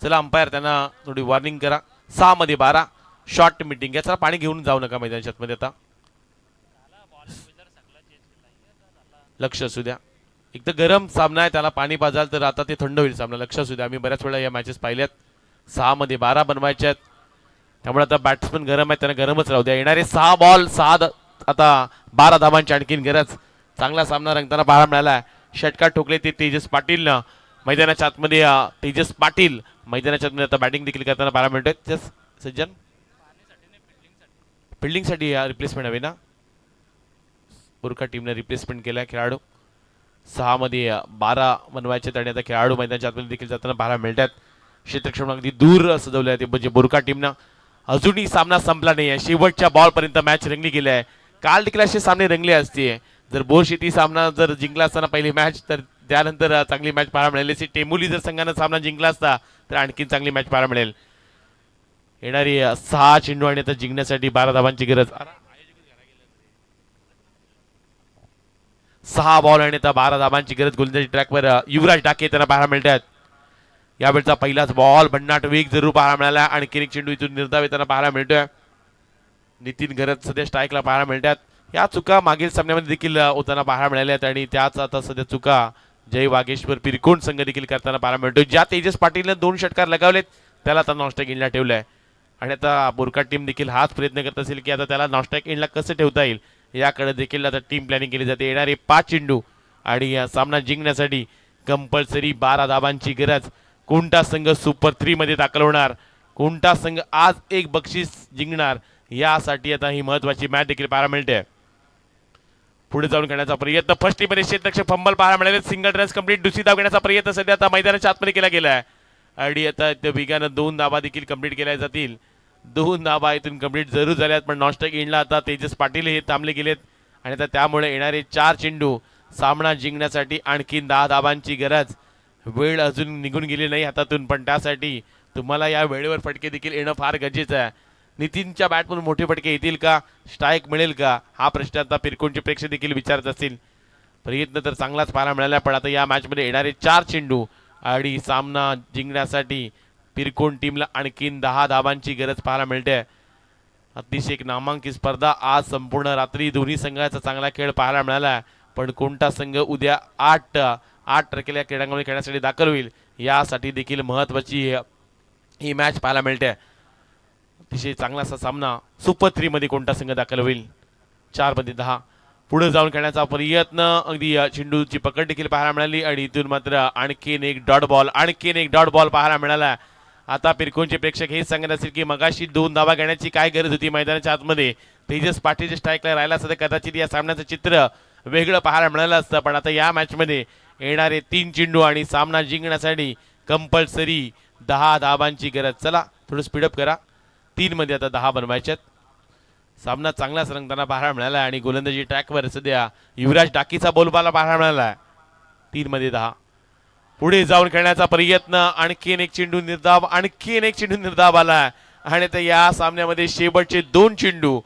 चला अंपायर त्यांना थोडी वॉर्निंग करा. 6 मध्ये 12 शॉर्ट मीटिंग आहे. चला पाणी घेऊन जाऊ नका मैदानाच्या आतमध्ये. आता लक्ष असू द्या. एक तर गरम सामना आहे त्याला पाणी पाजाल तर आता ते थंड होईल सामना. लक्ष असू द्या. आम्ही बऱ्याच वेळा या मॅचेस पाहिल्यात. 6 मध्ये 12 बनवायचे आहेत त्यामुळे आता बॅट्समन गरम आहेत त्यांना गरमच राहू द्या. येणारे 6 बॉल 6 आता 12 धावांची आणखीन गरज. चांगला सामना रंगताना पाहायला मिळाला. षटकार ठोकले ते तेजस पाटील न मैदानाच्या आतमध्ये. तेजस पाटील मैदानाच्या आतमध्ये आता बॅटिंग देखील करताना पाहायला मिळतोय. सज्जन फिल्डिंगसाठी रिप्लेसमेंट हवी ना. बुरखा टीमने रिप्लेसमेंट केलाय खेळाडू. 6 मध्ये 12 बनवायचे आणि आता खेळाडू मैदानाच्या आतमध्ये देखील जाताना पाहायला मिळतात. क्षेत्रक्षण अगदी दूर सजवले आहे ते म्हणजे बोरका टीमनं. अजूनही सामना संपला नाही आहे. शेवटच्या बॉल पर्यंत मॅच रंगली गेली आहे. काल देखील असे सामने रंगले असते. जर बोर शेती सामना जर जिंकला असताना पहिली मॅच तर त्यानंतर चांगली मॅच पाहायला मिळाली असती. टेंबुली जर संघानं सामना जिंकला असता तर आणखी चांगली मॅच पाहायला मिळेल. येणारी 6 चेंडू आणि आता जिंकण्यासाठी 12 धावांची गरज. 6 बॉल आणि आता 12 धावांची गरज. गोलंदाजी ट्रॅकवर युवराज डाके त्यांना पाहायला मिळतात. यावेळचा पहिलाच बॉल भन्नाट वेग जरूर पाहायला मिळाला आणि किरीक चेंडू इथून निर्धाव येताना पाहायला मिळतोय. नितीन गरज सध्या स्ट्राईकला पाहायला मिळतात. या चुका मागील सामन्यामध्ये देखील होताना पाहायला मिळाल्या आहेत आणि त्याच आता सध्या चुका जय वागेश्वर पिरकोण संघ देखील करताना पाहायला मिळतोय. ज्या तेजस पाटीलने 2 षटकार लगावलेत त्याला आता नॉनस्ट्राईक इनला ठेवलंय आणि आता बोरका टीम देखील हाच प्रयत्न करत असेल की आता त्याला नॉनस्ट्राईक इनला कसं ठेवता येईल याकडे देखील आता टीम प्लॅनिंग केली जाते. येणारे 5 चेंडू आणि या सामना जिंकण्यासाठी कंपल्सरी 12 धावांची गरज. कोणता संघ सुपर 3 मध्ये दाखल होणार, कोणता संघ आज एक बक्षीस जिंकणार यासाठी आता ही महत्वाची मॅच देखील पाहायला मिळते. पुढे जाऊन खेळण्याचा प्रयत्न फर्स्ट मध्ये क्षेत्ररक्षक फंबल पाहायला मिळाले. Single runs complete. दुसरी धाव घेण्याचा प्रयत्न सध्या आता मैदानाच्या आतमध्ये केला गेला आहे आणि आता वेगानं 2 धावा देखील कंप्लीट केल्या जातील. 2 धावा इथून कंप्लीट जरूर झाल्यात पण नॉनस्ट्राईक इनला आता तेजस पाटील हे थांबले गेलेत आणि आता त्यामुळे येणारे 4 चेंडू सामना जिंकण्यासाठी आणखी 10 धावांची गरज. वेळ अजून निघून गेली नाही हातातून पण त्यासाठी तुम्हाला या वेळेवर फटके देखील येणं फार गरजेचं आहे. नितीनच्या बॅटमधून मोठे फटके येतील का, स्ट्राईक मिळेल का हा प्रश्न आता पिरकोणचे प्रेक्षक देखील विचारत असतील. प्रयत्न तर चांगलाच पाहायला मिळाला पण आता या मॅचमध्ये येणारे 4 चेंडू आणि सामना जिंकण्यासाठी पिरकोण टीमला आणखीन 10 धावांची गरज पाहायला मिळते. अतिशय एक नामांकित स्पर्धा. आज संपूर्ण रात्री दोन्ही संघाचा चांगला खेळ पाहायला मिळाला पण कोणता संघ उद्या 8 तारखेला क्रीडांगणामध्ये खेळण्यासाठी दाखल होईल यासाठी देखील महत्वाची ही मॅच पाहायला मिळते. अतिशय चांगला असा सामना. सुपर 3 मध्ये कोणता संघ दाखल होईल. 4 मध्ये 10 पुढे जाऊन खेळण्याचा प्रयत्न. अगदी चेंडूची पकड देखील पाहायला मिळाली आणि इथून मात्र आणखीन एक डॉट बॉल पाहायला मिळाला. आता पिरकोणचे प्रेक्षक हे सांगत असतील की मगाशी 2 धावा घेण्याची काय गरज होती मैदानाच्या आतमध्ये. तेजस पाटीलच्या स्ट्राईकला राहिला असता कदाचित या सामन्याचं चित्र वेगळं पाहायला मिळालं असतं पण आता या मॅचमध्ये येणारे 3 चेंडू आणि सामना जिंकण्यासाठी कंपल्सरी 10 धावांची गरज. चला थोडं स्पीडअप करा. 3 मध्ये आता 10 बनवायच्यात. सामना चांगलाच रंगताना पाहायला मिळाला आणि गोलंदाजी ट्रॅकवर सध्या युवराज डाकीचा बोलबाला पाहायला मिळाला. 3 मध्ये 10 पुढे जाऊन खेळण्याचा प्रयत्न. आणखीन एक चेंडू निर्धाव आला आणि आता या सामन्यामध्ये शेवटचे 2 चेंडू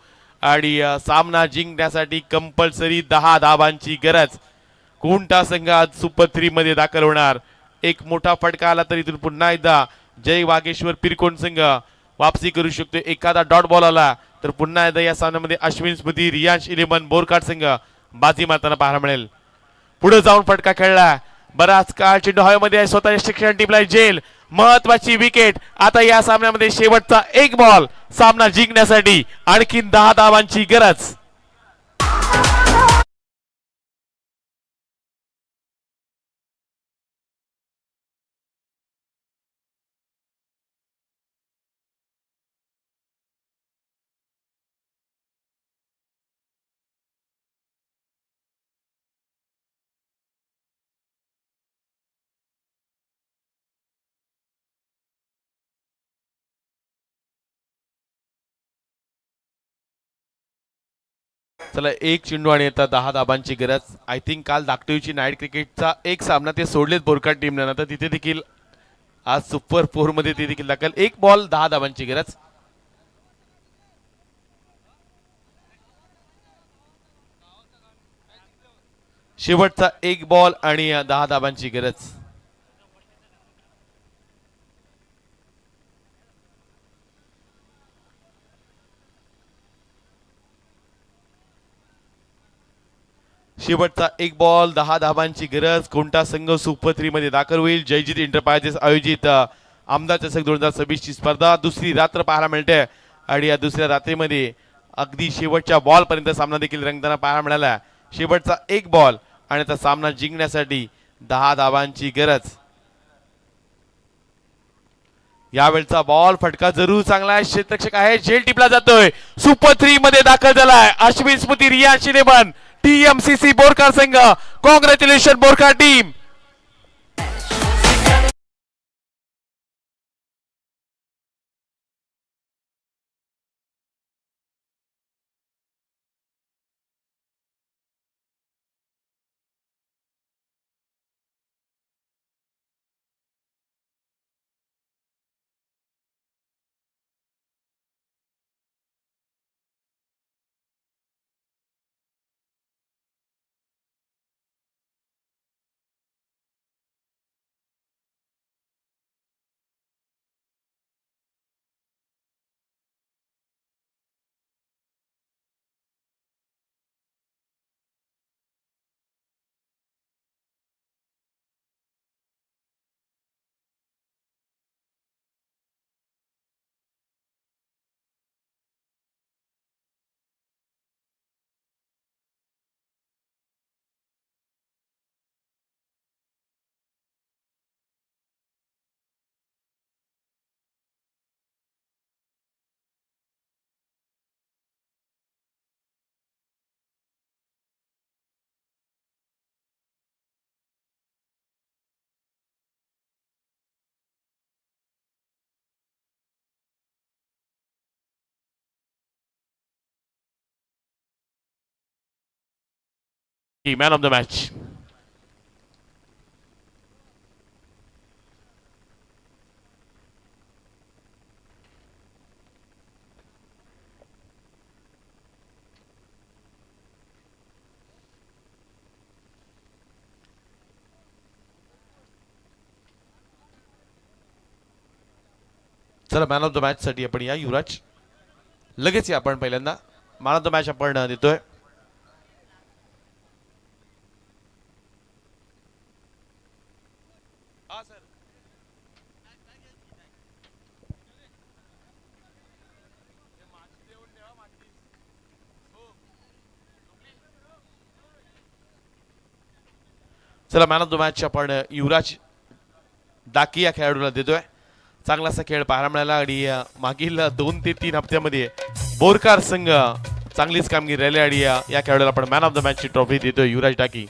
आणि सामना जिंकण्यासाठी कंपल्सरी 10 धावांची गरज. कोणता संघ आज सुपर 3 मध्ये दाखल होणार. एक मोठा फटका आला तरी इथून पुन्हा एकदा जय वागेश्वर पिरकोण संघ वापसी करू शकतो. एखादा डॉट बॉल आला तर पुन्हा एकदा या सामन्यामध्ये अश्विन स्मृती रियांश इलेवन बोरकाट संघ बाजी मारताना पाहायला मिळेल. पुढे जाऊन फटका खेळला. बराच काळ चेंडू हवेमध्ये आहे. स्वतःच्या शिक्षण टीमला जेल. महत्वाची विकेट. आता या सामन्यामध्ये शेवटचा 1 बॉल. सामना जिंकण्यासाठी आणखीन 10 धावांची गरज. चला 1 चेंडू आणि आता 10 धाबांची गरज. आय थिंक काल दाखटोईची नाईट क्रिकेटचा एक सामना ते सोडलेत बोरकाट टीमने. आता तिथे देखील आज सुपर 4 मध्ये ते देखील दाखल. 1 बॉल 10 धाबांची गरज. शेवटचा 1 बॉल आणि 10 धाबांची गरज. शेवटचा 1 बॉल 10 धाबांची गरज. कोणता संघ सुपर 3 मध्ये दाखल होईल. जयजित एंटरप्राइजेस आयोजित आमदार चषक 2026 ची स्पर्धा दुसरी रात्र पाहायला मिळते आणि या दुसऱ्या रात्रीमध्ये अगदी शेवटच्या बॉल पर्यंत सामना देखील रंगताना पाहायला मिळाला. शेवटचा 1 बॉल आणि आता सामना जिंकण्यासाठी 10 धावांची गरज. यावेळचा बॉल फटका जरूर चांगला आहे. क्षेत्ररक्षक आहे झेल टिपला जातोय. सुपर 3 मध्ये दाखल झालाय अश्विन स्मृती रियांश इलेवन. TMCC बोरकार संघ. Congratulation Borkar team. Man of the match. चला मॅन ऑफ द मॅच साठी आपण या युवराज लगेच या. आपण पहिल्यांदा मॅन ऑफ द मॅच आपण देतोय. चला मॅन ऑफ द मॅच आपण युवराज डाकी या खेळाडूला देतोय. चांगलासा खेळ पाहायला मिळाला आणि मागील 2 ते 3 हप्त्यामध्ये बोरकार संघ चांगलीच कामगिरी राहिली आणि या खेळाडूला आपण मॅन ऑफ द मॅच ची ट्रॉफी देतोय युवराज डाकी.